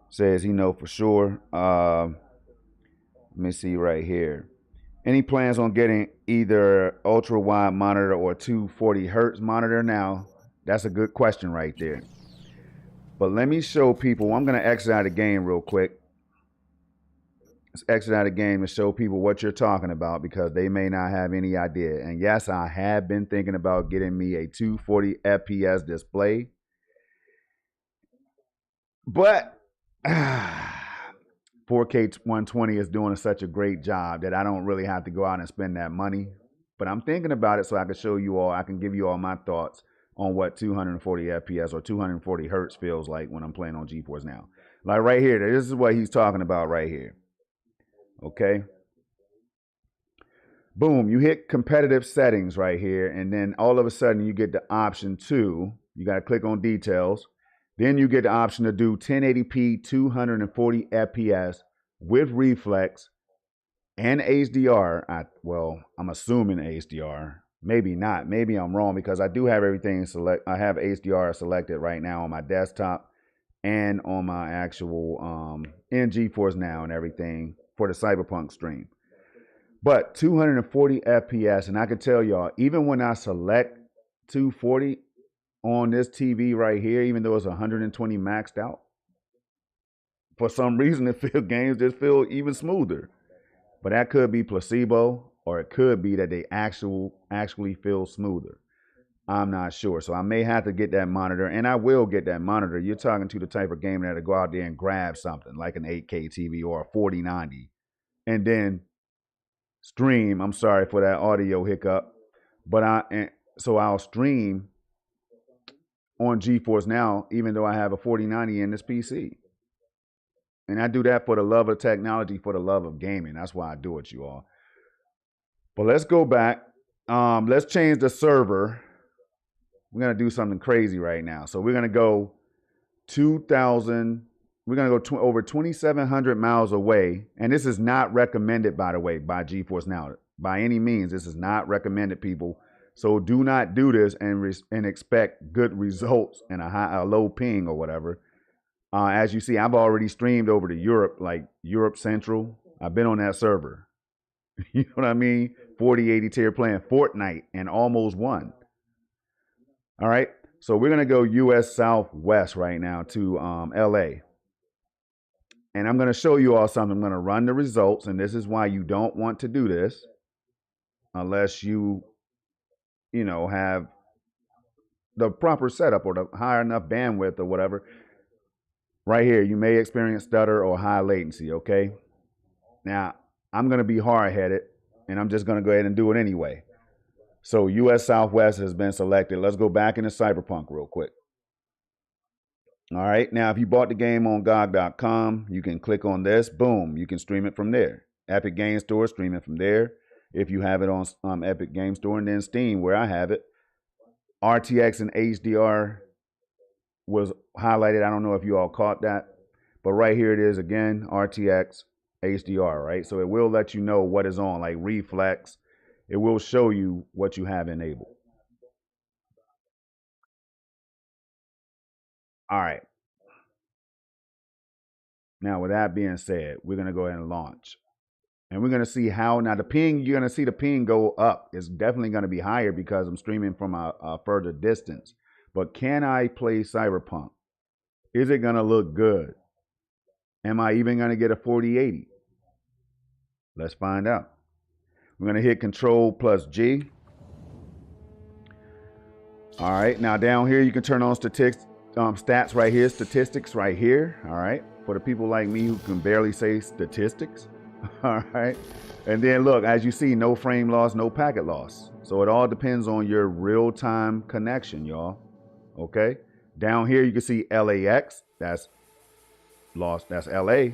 Speaker 16: Says he know for sure. Let me see right here. Any plans on getting either ultra wide monitor or 240 hertz monitor? Now, that's a good question right there. But let me show people. I'm going to exit out of the game real quick. Let's exit out of the game and show people what you're talking about, because they may not have any idea. And yes, I have been thinking about getting me a 240 FPS display. But 4K 120 is doing such a great job that I don't really have to go out and spend that money. But I'm thinking about it so I can show you all, I can give you all my thoughts on what 240 FPS or 240 hertz feels like when I'm playing on GeForce Now. Like right here, this is what he's talking about right here. Okay. Boom, you hit competitive settings right here, and then all of a sudden you get the option to, you got to click on details. Then you get the option to do 1080p 240 FPS with Reflex and HDR. Well, I'm assuming HDR. Maybe not. Maybe I'm wrong, because I do have everything select. I have HDR selected right now on my desktop and on my actual in GeForce Now and everything for the Cyberpunk stream. But 240 FPS, and I can tell y'all, even when I select 240 on this TV right here, even though it's 120 maxed out, for some reason games just feel even smoother. But that could be placebo, or it could be that they actually feel smoother. I'm not sure. So I may have to get that monitor, and I will get that monitor. You're talking to the type of gamer that'll go out there and grab something like an 8K TV or a 4090 and then stream. I'm sorry for that audio hiccup, but I'll stream on GeForce Now, even though I have a 4090 in this PC. And I do that for the love of technology, for the love of gaming. That's why I do it, you all. But let's go back. Let's change the server. We're going to do something crazy right now. So we're going to go 2,000. We're going to go over 2,700 miles away. And this is not recommended, by the way, by GeForce Now. By any means, this is not recommended, people. So do not do this and expect good results and a low ping or whatever. As you see, I've already streamed over to Europe, like Europe Central. I've been on that server. You know what I mean? 4080 tier playing Fortnite and almost won. All right. So we're going to go US Southwest right now to LA. And I'm going to show you all something. I'm going to run the results. And this is why you don't want to do this unless you have the proper setup or the high enough bandwidth or whatever. Right here, you may experience stutter or high latency, okay? Now, I'm going to be hard-headed, and I'm just going to go ahead and do it anyway. So, US Southwest has been selected. Let's go back into Cyberpunk real quick. All right, now, if you bought the game on GOG.com, you can click on this. Boom, you can stream it from there. Epic Game Store, stream it from there. If you have it on Epic Game Store, and then Steam, where I have it. RTX and HDR was highlighted. I don't know if you all caught that, but right here it is again, RTX HDR, right? So it will let you know what is on, like Reflex. It will show you what you have enabled. All right. Now, with that being said, we're going to go ahead and launch. And we're going to see how, now the ping, you're going to see the ping go up. It's definitely going to be higher because I'm streaming from a further distance. But can I play Cyberpunk? Is it going to look good? Am I even going to get a 4080? Let's find out. We're going to hit Control plus G. All right. Now down here, you can turn on stats right here, statistics right here. All right. For the people like me who can barely say statistics. All right. And then look, as you see, no frame loss, no packet loss. So it all depends on your real-time connection, y'all. Okay. Down here, you can see LAX. That's lost. That's LA.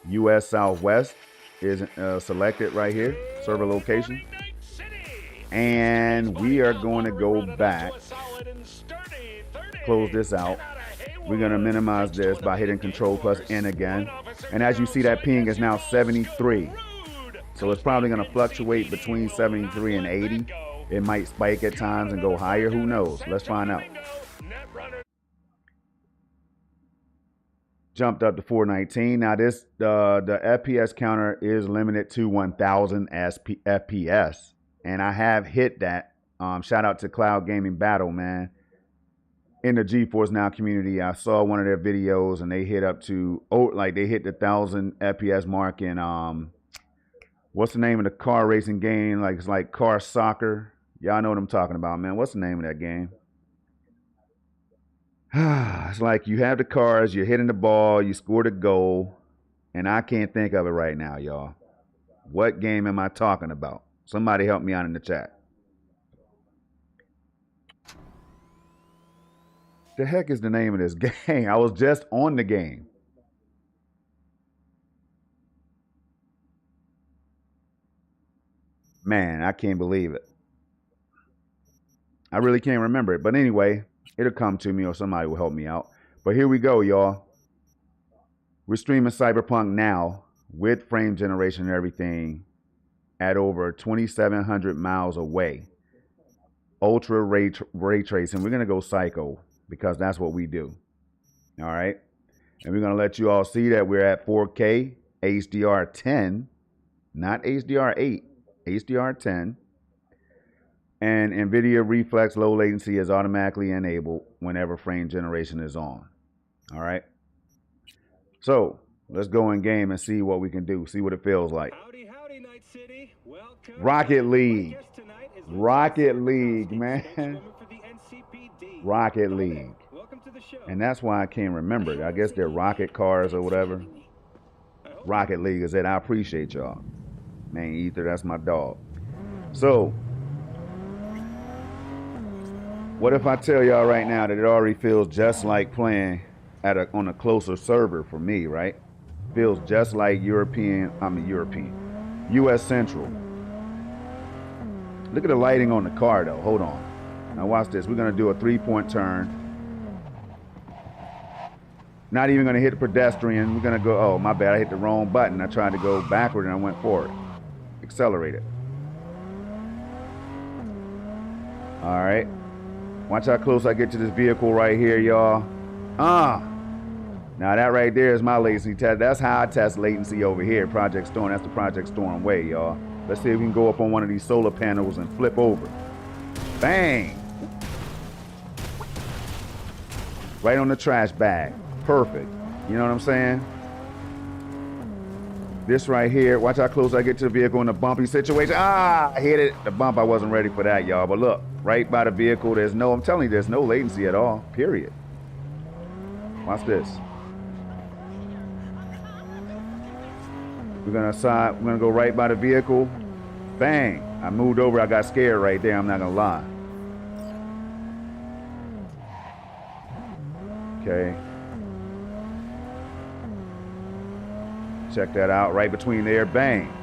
Speaker 16: US Southwest is selected right here. Server location. And we are going to go back. Close this out. We're going to minimize this by hitting Control plus N again. And as you see, that ping is now 73. So it's probably going to fluctuate between 73 and 80. It might spike at times and go higher. Who knows? Let's find out. Jumped up to 419. Now this the FPS counter is limited to 1000 FPS. And I have hit that. Shout out to Cloud Gaming Battle, man. In the GeForce Now community, I saw one of their videos and they hit up to, they hit the 1000 FPS mark in, what's the name of the car racing game? Like, it's like Car Soccer. Y'all know what I'm talking about, man. What's the name of that game? It's like you have the cars, you're hitting the ball, you scored a goal, and I can't think of it right now, y'all. What game am I talking about? Somebody help me out in the chat. The heck is the name of this game? I was just on the game. Man, I can't believe it. I really can't remember it. But anyway, it'll come to me or somebody will help me out. But here we go, y'all. We're streaming Cyberpunk now with frame generation and everything at over 2,700 miles away. Ultra ray tracing. We're going to go psycho because that's what we do. All right. And we're going to let you all see that we're at 4K, HDR 10, not HDR 8, HDR 10. And nvidia Reflex low latency is automatically enabled whenever frame generation is on. All right. So let's go in game and see what we can do. See what it feels like.
Speaker 2: Howdy, Night City. Welcome.
Speaker 16: Rocket League. Rocket League, man. Rocket League. And that's why I can't remember it. I guess they're rocket cars or whatever. Rocket League is it. I appreciate y'all. Man, Ether, that's my dog. So, what if I tell y'all right now that it already feels just like playing on a closer server for me, right? Feels just like US Central. Look at the lighting on the car though. Hold on. Now watch this. We're gonna do a 3-point turn. Not even gonna hit the pedestrian. We're gonna go, oh my bad, I hit the wrong button. I tried to go backward and I went forward. Accelerate it. All right. Watch how close I get to this vehicle right here, y'all. Now that right there is my latency test. That's how I test latency over here. Project Storm. That's the Project Storm way, y'all. Let's see if we can go up on one of these solar panels and flip over. Bang! Right on the trash bag. Perfect. You know what I'm saying? This right here. Watch how close I get to the vehicle in a bumpy situation. I hit it. The bump, I wasn't ready for that, y'all. But look, right by the vehicle, I'm telling you, there's no latency at all. Period. Watch this. We're gonna go right by the vehicle. Bang! I moved over. I got scared right there. I'm not gonna lie. Okay. Check that out. Right between there. Bang.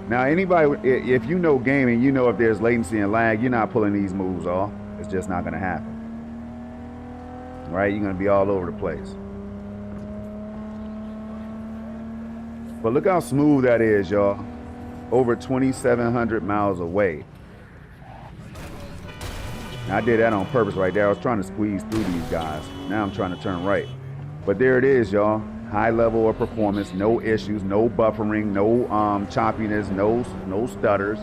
Speaker 16: Now, anybody, if you know gaming, you know if there's latency and lag, you're not pulling these moves off. It's just not gonna happen. Right? You're gonna be all over the place. But look how smooth that is, y'all. Over 2,700 miles away. Now, I did that on purpose right there. I was trying to squeeze through these guys. Now I'm trying to turn right. But there it is, y'all. High level of performance, no issues, no buffering, no choppiness, no stutters,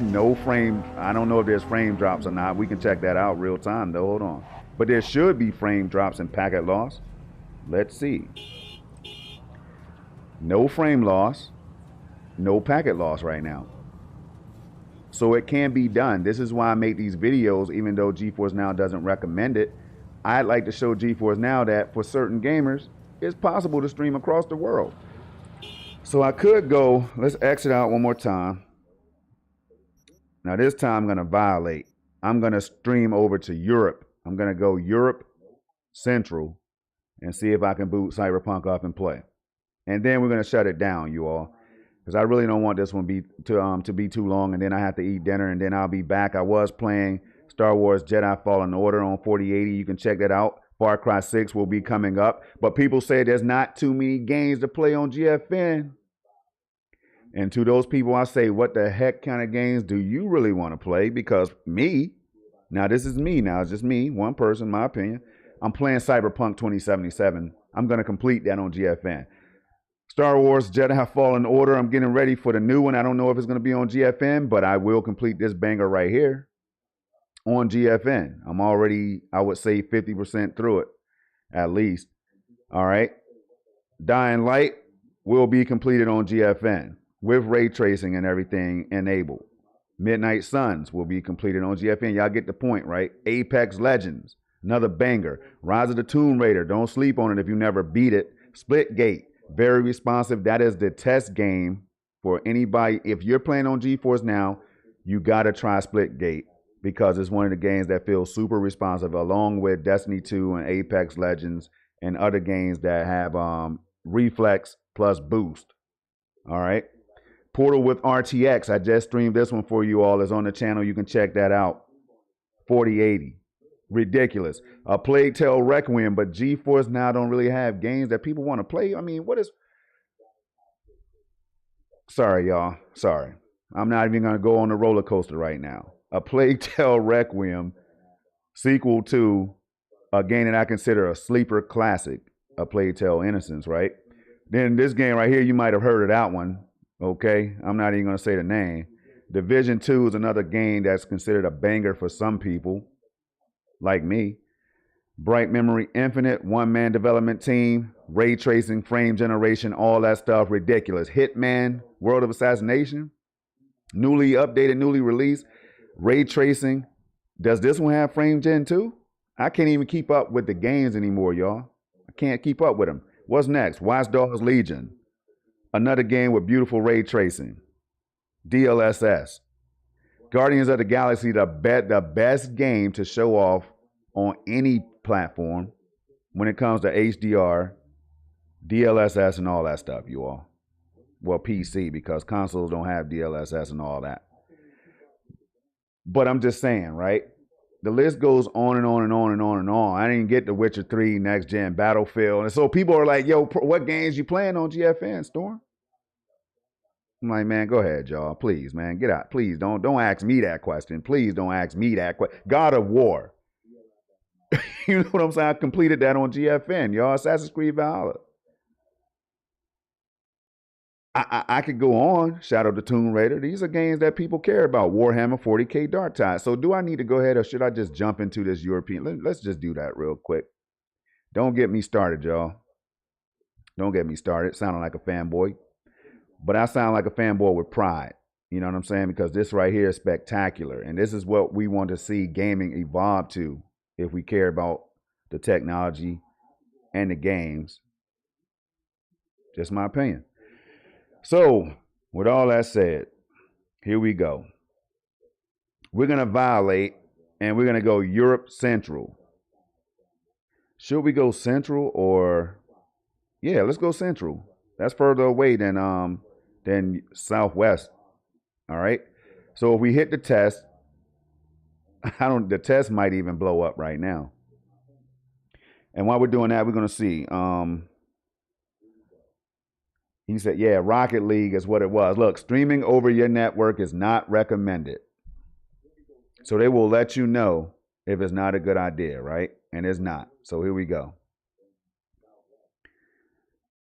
Speaker 16: no frame. I don't know if there's frame drops or not. We can check that out real time though. Hold on. But there should be frame drops and packet loss. Let's see. No frame loss, no packet loss right now. So it can be done. This is why I make these videos, even though GeForce Now doesn't recommend it. I'd like to show GeForce Now that for certain gamers, it's possible to stream across the world. So I could go, let's exit out one more time. Now this time I'm going to violate. I'm going to stream over to Europe. I'm going to go Europe Central and see if I can boot Cyberpunk up and play. And then we're going to shut it down, you all. Because I really don't want this one to be too long, and then I have to eat dinner, and then I'll be back. I was playing Star Wars Jedi Fallen Order on 4080. You can check that out. Far Cry 6 will be coming up. But people say there's not too many games to play on GFN. And to those people, I say, what the heck kind of games do you really want to play? Because me, now this is me now, it's just me, one person, my opinion. I'm playing Cyberpunk 2077. I'm going to complete that on GFN. Star Wars Jedi Fallen Order, I'm getting ready for the new one. I don't know if it's going to be on GFN, but I will complete this banger right here on GFN. I'm already, I would say, 50% through it, at least. All right. Dying Light will be completed on GFN with ray tracing and everything enabled. Midnight Suns will be completed on GFN. Y'all get the point, right? Apex Legends, another banger. Rise of the Tomb Raider, don't sleep on it if you never beat it. Splitgate, very responsive. That is the test game for anybody. If you're playing on GeForce now, you got to try Splitgate because it's one of the games that feels super responsive, along with Destiny 2 and Apex Legends and other games that have Reflex plus Boost. All right. Portal with RTX. I just streamed this one for you all. It's on the channel. You can check that out. 4080. Ridiculous. A Plague Tale Requiem, but GeForce now don't really have games that people want to play. I mean, what is... Sorry, y'all. Sorry. I'm not even going to go on the roller coaster right now. A Plague Tale Requiem, sequel to a game that I consider a sleeper classic, A Plague Tale Innocence, right? Then this game right here, you might have heard of that one. Okay? I'm not even going to say the name. Division 2 is another game that's considered a banger for some people, like me. Bright Memory Infinite, one-man development team, ray tracing, frame generation, all that stuff, ridiculous. Hitman, World of Assassination, newly updated, newly released, ray tracing. Does this one have frame gen too? I can't even keep up with the games anymore, y'all. I can't keep up with them. What's next? Watch Dogs Legion, another game with beautiful ray tracing. DLSS. Guardians of the Galaxy, the best game to show off on any platform when it comes to HDR, DLSS, and all that stuff, you all. Well, PC, because consoles don't have DLSS and all that. But I'm just saying, right? The list goes on and on and on and on and on. I didn't get The Witcher 3, Next Gen, Battlefield. And so people are like, yo, what games you playing on GFN, Storm? I'm like, man, go ahead, y'all. Please, man, get out. Please, don't ask me that question. Please don't ask me that question. God of War. You know what I'm saying? I completed that on GFN, y'all. Assassin's Creed Valhalla. I could go on. Shadow of the Tomb Raider. These are games that people care about. Warhammer 40K Darktide. So do I need to go ahead or should I just jump into this European? Let's just do that real quick. Don't get me started, y'all. Don't get me started. Sounding like a fanboy. But I sound like a fanboy with pride. You know what I'm saying? Because this right here is spectacular. And this is what we want to see gaming evolve to if we care about the technology and the games. Just my opinion. So, with all that said, here we go. We're going to violate and we're going to go Europe Central. Should we go Central or... Yeah, let's go Central. That's further away than Southwest. All right. So if we hit the test, the test might even blow up right now. And while we're doing that, we're going to see. He said, yeah, Rocket League is what it was. Look, streaming over your network is not recommended. So they will let you know if it's not a good idea, right? And it's not. So here we go.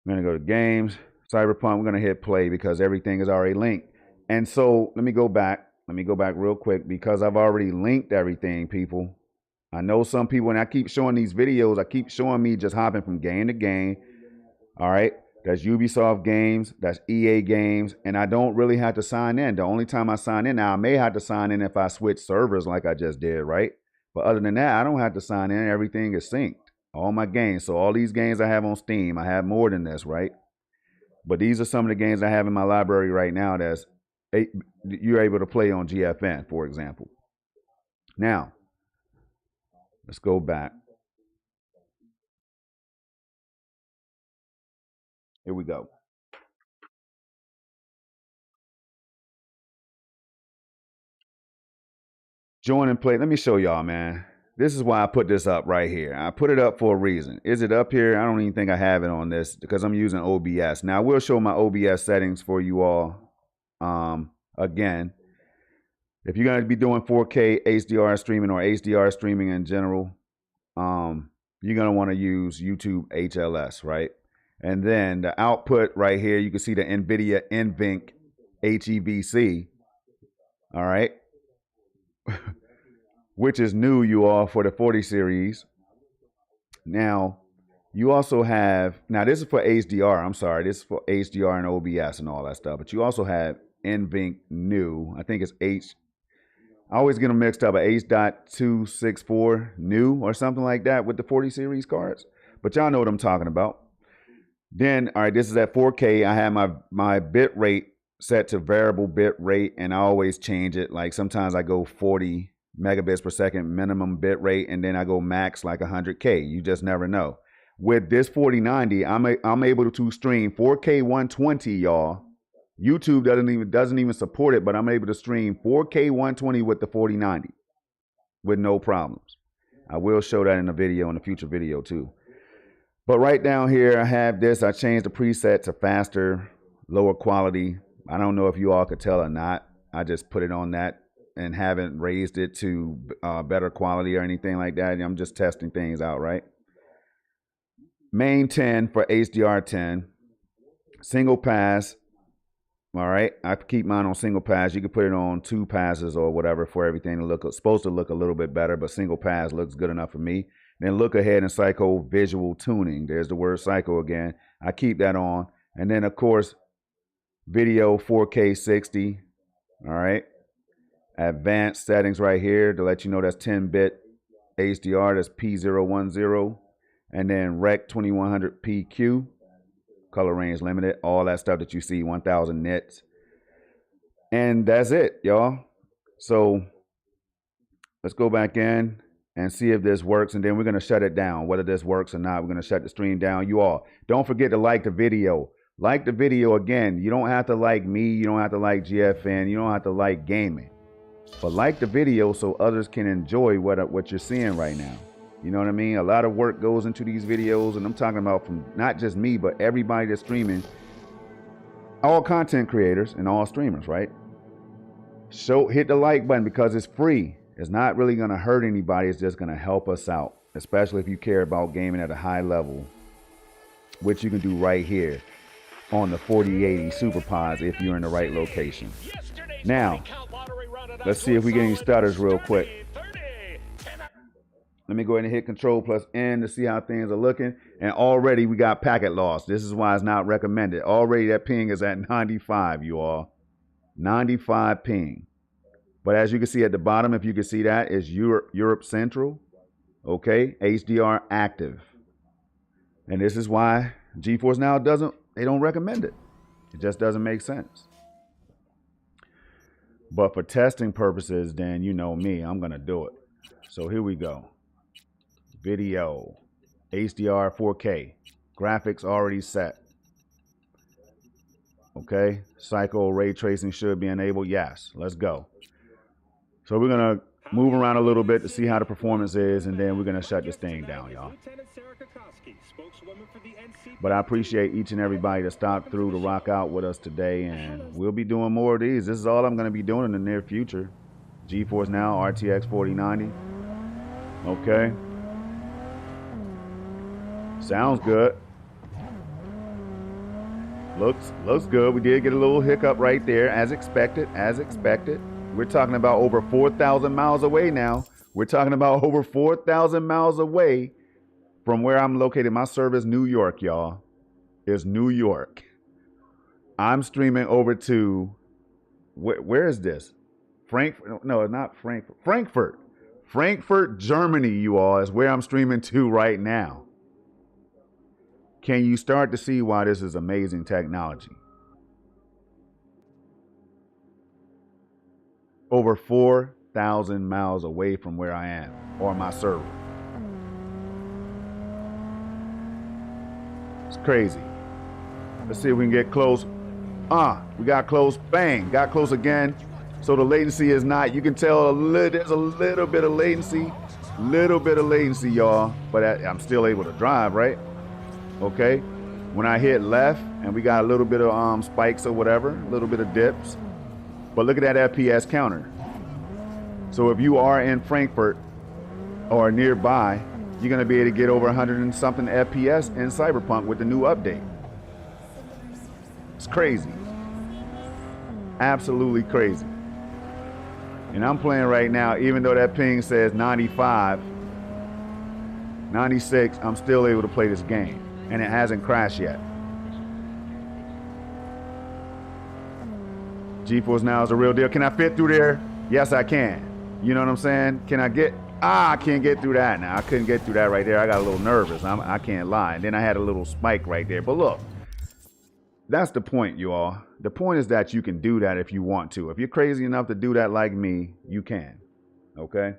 Speaker 16: I'm going to go to games, Cyberpunk. We're going to hit play because everything is already linked. And so let me go back. Let me go back real quick because I've already linked everything, people. I know some people, and I keep showing these videos, I keep showing me just hopping from game to game. All right. That's Ubisoft games. That's EA games. And I don't really have to sign in. The only time I sign in, now I may have to sign in if I switch servers like I just did, right? But other than that, I don't have to sign in. Everything is synced. All my games. So all these games I have on Steam, I have more than this, right? But these are some of the games I have in my library right now that's you're able to play on GFN, for example. Now, let's go back. Here we go. Join and play. Let me show y'all, man. This is why I put this up right here. I put it up for a reason. Is it up here? I don't even think I have it on this because I'm using OBS. Now, I will show my OBS settings for you all. Again, if you're going to be doing 4K HDR streaming or HDR streaming in general, you're going to want to use YouTube HLS, right? And then the output right here, you can see the nvidia NVENC HEVC. All right. Which is new, you all, for the 40 series. Now, you also have, now this is for HDR, I'm sorry, this is for HDR and OBS and all that stuff, but you also have NVENC new, I think it's I always get them mixed up, H.264 new or something like that with the 40 series cards, but y'all know what I'm talking about. Then, all right, this is at 4K, I have my bit rate set to variable bit rate, and I always change it, like sometimes I go 40 megabits per second minimum bit rate, and then I go max like 100K. You just never know. With this 4090, I'm able to stream 4K 120, y'all. YouTube doesn't even support it, but I'm able to stream 4K 120 with the 4090 with no problems. I will show that in a video, in a future video too. But right down here, I have this. I changed the preset to faster, lower quality. I don't know if you all could tell or not. I just put it on that and haven't raised it to better quality or anything like that. I'm just testing things out, right? Main 10 for HDR 10. Single pass. All right. I keep mine on single pass. You can put it on 2 passes or whatever for everything to look, supposed to look a little bit better, but single pass looks good enough for me. Then look ahead and psycho visual tuning. There's the word psycho again. I keep that on. And then, of course, video 4K 60. All right. Advanced settings right here to let you know that's 10-bit HDR, that's P010, and then Rec 2100 PQ, color range limited, all that stuff that you see, 1000 nits. And that's it, y'all. So let's go back in and see if this works, and then we're going to shut it down. Whether this works or not, we're going to shut the stream down. You all, don't forget to like the video. Like the video again. You don't have to like me. You don't have to like GFN. You don't have to like gaming. But like the video so others can enjoy what you're seeing right now. You know what I mean? A lot of work goes into these videos, and I'm talking about from not just me, but everybody that's streaming. All content creators and all streamers, right? Hit the like button because it's free. It's not really going to hurt anybody. It's just going to help us out, especially if you care about gaming at a high level, which you can do right here on the 4080 SuperPods if you're in the right location. Now, let's see if we get any stutters real quick. Let me go ahead and hit Control+N to see how things are looking. And already we got packet loss. This is why it's not recommended. Already that ping is at 95, you all. 95 ping. But as you can see at the bottom, if you can see that, is Europe Central. Okay, HDR active. And this is why GeForce Now they don't recommend it. It just doesn't make sense. But for testing purposes, then you know me, I'm going to do it. So here we go. Video, HDR 4K, graphics already set. Okay, Psycho ray tracing should be enabled. Yes, let's go. So we're going to move around a little bit to see how the performance is, and then we're going to shut this thing down, y'all. But I appreciate each and everybody that stopped through to rock out with us today, and we'll be doing more of these. This is all I'm going to be doing in the near future. GeForce Now, RTX 4090. Okay. Sounds good. Looks good. We did get a little hiccup right there, as expected, as expected. We're talking about over 4,000 miles away now. We're talking about over 4,000 miles away from where I'm located. My server's New York, y'all. It's New York. I'm streaming over to, where is this? Frankfurt? No, it's not Frankfurt. Frankfurt. Frankfurt, Germany, you all, is where I'm streaming to right now. can you start to see why this is amazing technology? Over 4,000 miles away from where I am, or my server. It's crazy. Let's see if we can get close. We got close. Bang, got close again. So the latency is not, you can tell there's a little bit of latency. Little bit of latency, y'all. But I'm still able to drive, right? Okay. When I hit left, and we got a little bit of spikes or whatever, a little bit of dips. But look at that FPS counter. So if you are in Frankfurt or nearby, you're going to be able to get over 100 and something FPS in Cyberpunk with the new update. It's crazy. Absolutely crazy. And I'm playing right now, even though that ping says 95, 96, I'm still able to play this game. And it hasn't crashed yet. GeForce Now is a real deal. Can I fit through there? Yes, I can. You know what I'm saying? Can I get... I can't get through that now. I couldn't get through that right there. I got a little nervous. I can't lie. And then I had a little spike right there. But look, that's the point, you all. The point is that you can do that if you want to. If you're crazy enough to do that like me, you can. Okay?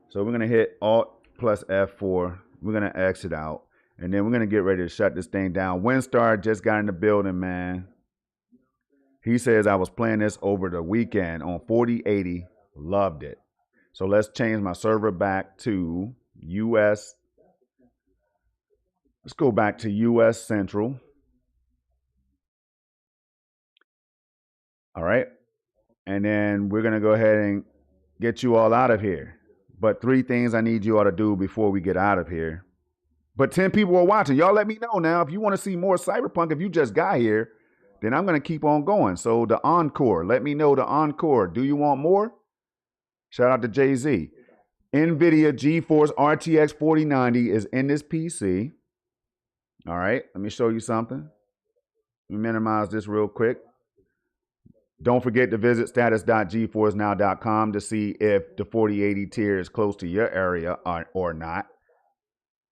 Speaker 16: So we're going to hit Alt plus F4. We're going to exit out. And then we're going to get ready to shut this thing down. Windstar just got in the building, man. He says I was playing this over the weekend on 4080. Loved it. So let's change my server back to US. Let's go back to US Central. All right. And then we're going to go ahead and get you all out of here. But 3 things I need you all to do before we get out of here. But 10 people are watching. Y'all let me know now. If you want to see more Cyberpunk, if you just got here, then I'm going to keep on going. So the encore, let me know the encore. Do you want more? Shout out to Jay-Z. NVIDIA GeForce RTX 4090 is in this PC. All right, let me show you something. Let me minimize this real quick. Don't forget to visit status.geforcenow.com to see if the 4080 tier is close to your area or not.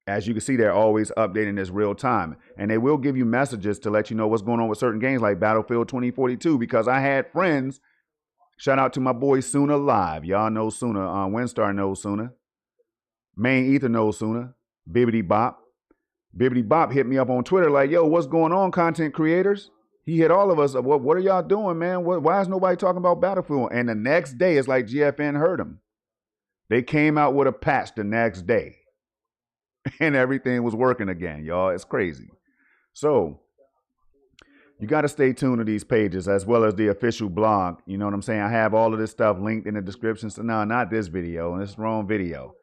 Speaker 16: As you can see, they're always updating this real time. And they will give you messages to let you know what's going on with certain games like Battlefield 2042, because I had friends. Shout out to my boy Sooner Live. Y'all know Sooner. Windstar knows Sooner. Main Ether knows Sooner. Bibbity Bop. Bibbity Bop hit me up on Twitter like, yo, what's going on, content creators? He hit all of us. What are y'all doing, man? Why is nobody talking about Battlefield? And the next day, it's like GFN heard him. They came out with a patch the next day. And everything was working again, y'all. It's crazy. So you got to stay tuned to these pages as well as the official blog. You know what I'm saying? I have all of this stuff linked in the description. So no, not this video. This is the wrong video.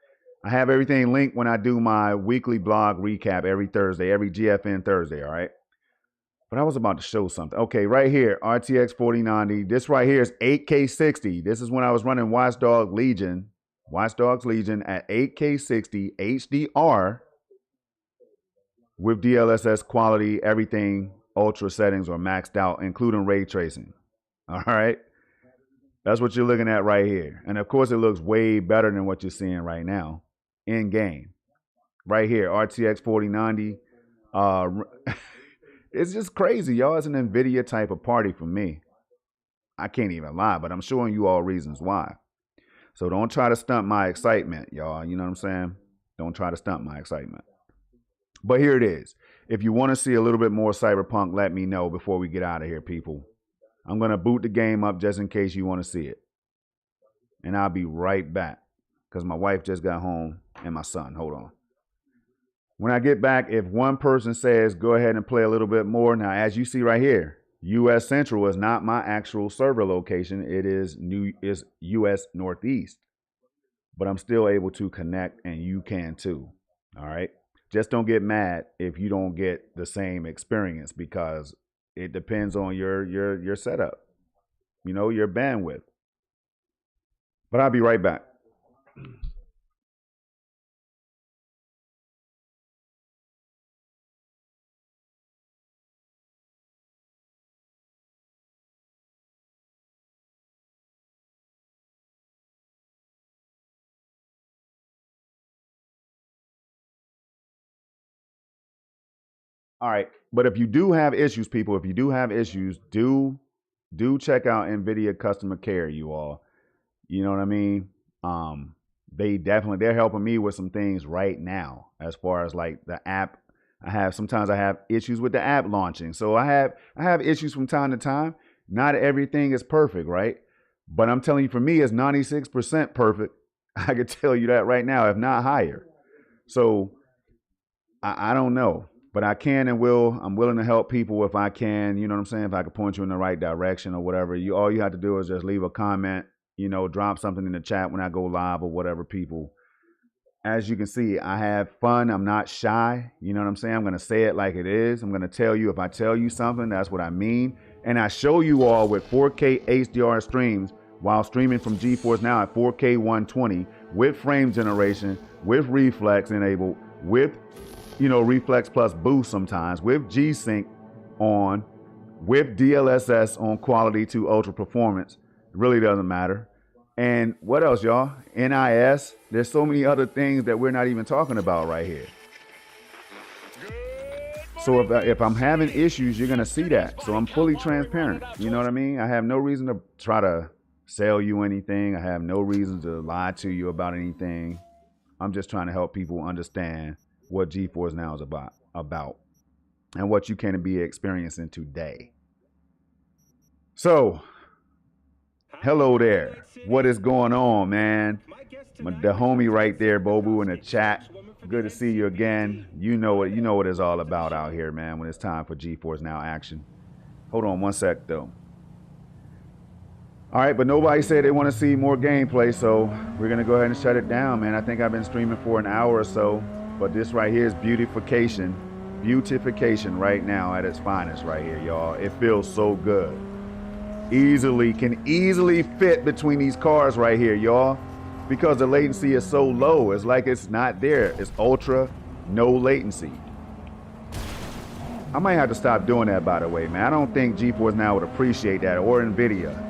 Speaker 16: I have everything linked when I do my weekly blog recap every Thursday, every GFN Thursday, all right? But I was about to show something. Okay, right here, RTX 4090. This right here is 8K 60. This is when I was running Watch Dogs Legion at 8K 60 HDR with DLSS quality, everything ultra settings are maxed out, including ray tracing. All right. That's what you're looking at right here. And of course, it looks way better than what you're seeing right now in game. Right here, RTX 4090. It's just crazy, y'all. It's an NVIDIA type of party for me. I can't even lie, but I'm showing you all reasons why. So don't try to stunt my excitement, y'all. You know what I'm saying? Don't try to stunt my excitement. But here it is. If you want to see a little bit more Cyberpunk, let me know before we get out of here, people. I'm going to boot the game up just in case you want to see it. And I'll be right back because my wife just got home and my son. Hold on. When I get back, if one person says, go ahead and play a little bit more. Now, as you see right here, US Central is not my actual server location. It is US Northeast. But I'm still able to connect, and you can too. All right. Just don't get mad if you don't get the same experience, because it depends on your setup, you know, your bandwidth. But I'll be right back. All right. But if you do have issues, people, if you do have issues, do check out nvidia customer care, you all. You know what I mean? They're helping me with some things right now as far as like the app. Sometimes I have issues with the app launching. So I have issues from time to time. Not everything is perfect, right? But I'm telling you, for me, it's 96% perfect. I could tell you that right now, if not higher. So I don't know, but I can and will. I'm willing to help people if I can. You know what I'm saying? If I can point you in the right direction or whatever. All you have to do is just leave a comment. You know, drop something in the chat when I go live or whatever, people. As you can see, I have fun. I'm not shy. You know what I'm saying? I'm going to say it like it is. I'm going to tell you, if I tell you something, that's what I mean. And I show you all with 4K HDR streams while streaming from GeForce Now at 4K 120 with frame generation, with Reflex enabled, with, you know, Reflex plus boost sometimes, with G-Sync on, with DLSS on quality to ultra performance. It really doesn't matter. And what else, y'all? NIS. There's so many other things that we're not even talking about right here. So if I'm having issues, you're going to see that. So I'm fully transparent. You know what I mean? I have no reason to try to sell you anything. I have no reason to lie to you about anything. I'm just trying to help people understand what GeForce Now is about and what you can be experiencing today. So, hello there. What is going on, man? The homie right there, Bobu, in the chat. Good to see you again. You know what it's all about out here, man, when it's time for GeForce Now action. Hold on one sec, though. All right, but nobody said they want to see more gameplay, so we're going to go ahead and shut it down, man. I think I've been streaming for an hour or so, but this right here is beautification right now at its finest right here, y'all. It feels so good. Can easily fit between these cars right here, y'all, because the latency is so low. It's like it's not there. It's ultra no latency. I might have to stop doing that, by the way, man. I don't think GeForce Now would appreciate that, or nvidia.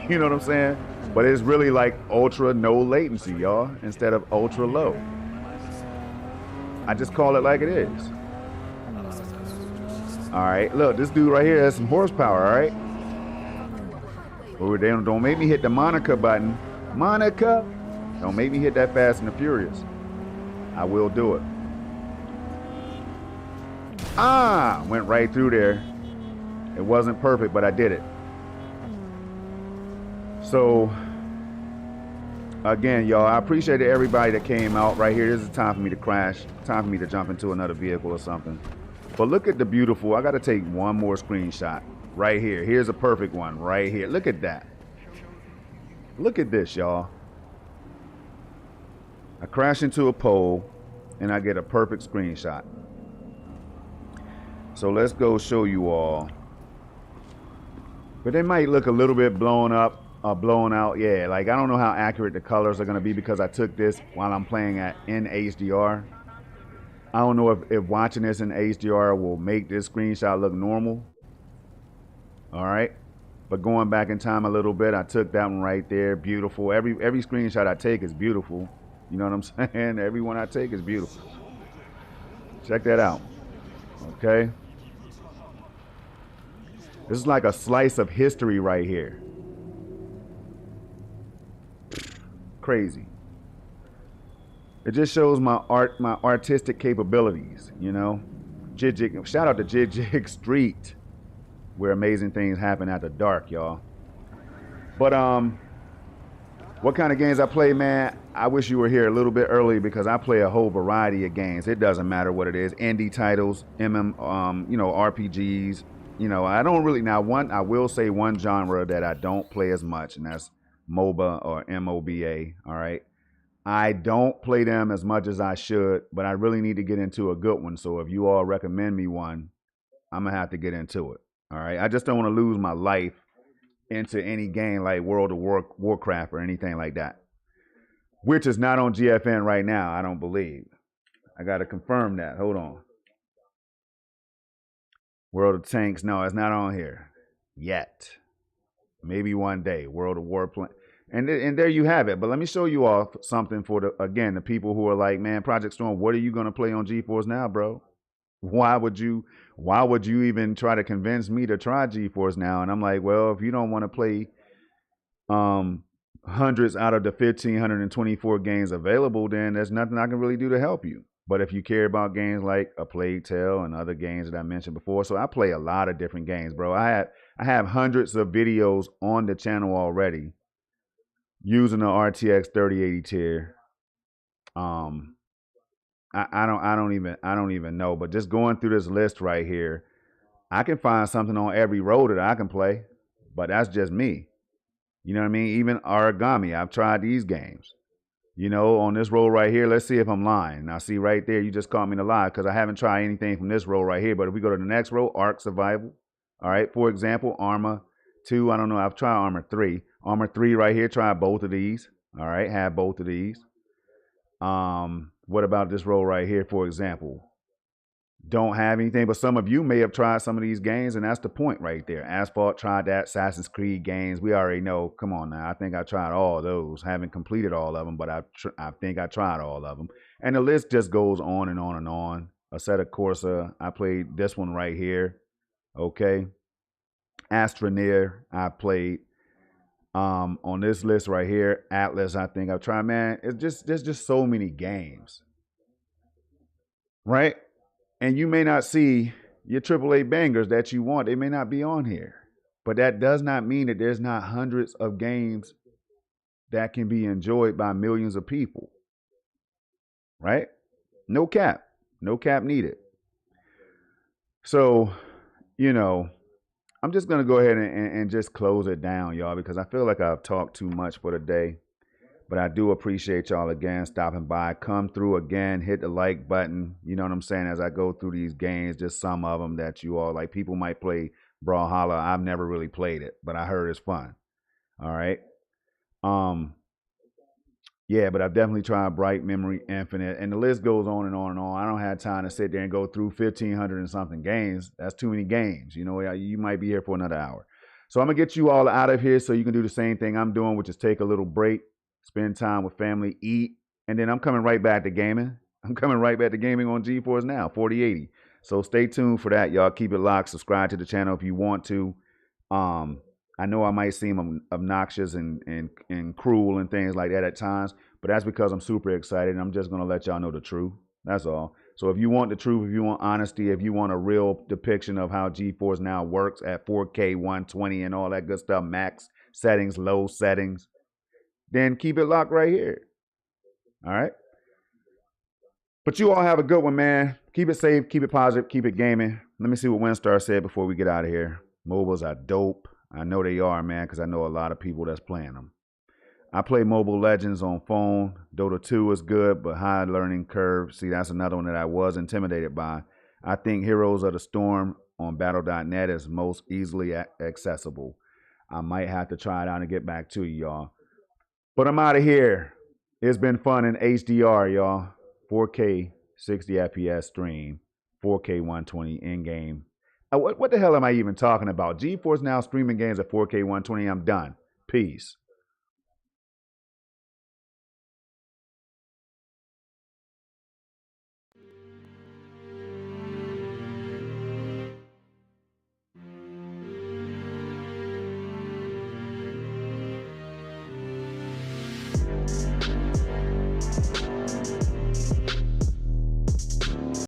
Speaker 16: You know what I'm saying? But it's really like ultra no latency, y'all, instead of ultra low. I just call it like it is. All right, look, this dude right here has some horsepower, all right? Oh, don't make me hit the Monica button. Monica! Don't make me hit that Fast and the Furious. I will do it. Ah! Went right through there. It wasn't perfect, but I did it. So, again, y'all, I appreciate everybody that came out right here. This is time for me to crash. Time for me to jump into another vehicle or something. But look at the beautiful, I got to take one more screenshot right here. Here's a perfect one right here. Look at that. Look at this, y'all. I crash into a pole and I get a perfect screenshot. So let's go show you all. But they might look a little bit blown up. Blown out, yeah. Like, I don't know how accurate the colors are going to be because I took this while I'm playing in HDR. I don't know if watching this in HDR will make this screenshot look normal. All right. But going back in time a little bit, I took that one right there. Beautiful. Every screenshot I take is beautiful. You know what I'm saying? Every one I take is beautiful. Check that out. Okay. This is like a slice of history right here. Crazy. It just shows my artistic capabilities, you know. Shout out to Jig Street, where amazing things happen after dark, y'all. But what kind of games I play, man? I wish you were here a little bit early because I play a whole variety of games. It doesn't matter what it is. Indie titles, you know, RPGs. You know, I don't really I will say one genre that I don't play as much, and that's MOBA or MOBA, all right? I don't play them as much as I should, but I really need to get into a good one. So if you all recommend me one, I'm going to have to get into it, all right? I just don't want to lose my life into any game like World of Warcraft or anything like that, which is not on GFN right now, I don't believe. I got to confirm that. Hold on. World of Tanks, no, it's not on here yet. Maybe one day, World of Warplane. And there you have it. But let me show you all something for the people who are like, man, Project Storm, what are you going to play on GeForce Now, bro? why would you even try to convince me to try GeForce now? And I'm like, well, if you don't want to play hundreds out of the 1,524 games available, then there's nothing I can really do to help you. But if you care about games like A Plague Tale and other games that I mentioned before, so I play a lot of different games, bro. I have hundreds of videos on the channel already using the RTX 3080 tier. I don't even know, but just going through this list right here, I can find something on every road that I can play, but that's just me. You know what I mean? Even Origami, I've tried these games. You know, on this roll right here, let's see if I'm lying. Now, see right there, you just caught me in a lie because I haven't tried anything from this roll right here. But if we go to the next row, Ark Survival. All right, for example, Arma 2. I don't know. I've tried Arma 3. Arma 3 right here, try both of these. All right, have both of these. What about this roll right here, for example? Don't have anything, but some of you may have tried some of these games, and that's the point right there. Asphalt tried that. Assassin's Creed games, we already know. Come on now, I think I tried all of those. Haven't completed all of them, but I think I tried all of them. And the list just goes on and on and on. Assetto Corsa, I played this one right here. Okay. Astroneer, I played. On this list right here, Atlas, I think I've tried. Man, there's just so many games, right? And you may not see your AAA bangers that you want. They may not be on here. But that does not mean that there's not hundreds of games that can be enjoyed by millions of people. Right? No cap. No cap needed. So, you know, I'm just going to go ahead and just close it down, y'all, because I feel like I've talked too much for the day. But I do appreciate y'all again stopping by. Come through again, hit the like button. You know what I'm saying? As I go through these games, just some of them that you all like. People might play Brawlhalla. I've never really played it, but I heard it's fun. All right. Yeah, but I've definitely tried Bright Memory Infinite, and the list goes on and on and on. I don't have time to sit there and go through 1,500 and something games. That's too many games. You know, you might be here for another hour. So I'm gonna get you all out of here so you can do the same thing I'm doing, which is take a little break. Spend time with family, eat, and then I'm coming right back to gaming. I'm coming right back to gaming on GeForce Now, 4080. So stay tuned for that, y'all. Keep it locked. Subscribe to the channel if you want to. I know I might seem obnoxious and cruel and things like that at times, but that's because I'm super excited, and I'm just going to let y'all know the truth. That's all. So if you want the truth, if you want honesty, if you want a real depiction of how GeForce Now works at 4K, 120, and all that good stuff, max settings, low settings, then keep it locked right here. All right? But you all have a good one, man. Keep it safe, keep it positive, keep it gaming. Let me see what Winstar said before we get out of here. Mobiles are dope. I know they are, man, because I know a lot of people that's playing them. I play Mobile Legends on phone. Dota 2 is good, but high learning curve. See, that's another one that I was intimidated by. I think Heroes of the Storm on Battle.net is most easily accessible. I might have to try it out and get back to you, y'all. But I'm out of here. It's been fun in HDR, y'all. 4K, 60 FPS stream, 4K 120 in-game. What the hell am I even talking about? GeForce Now streaming games at 4K 120. I'm done. Peace.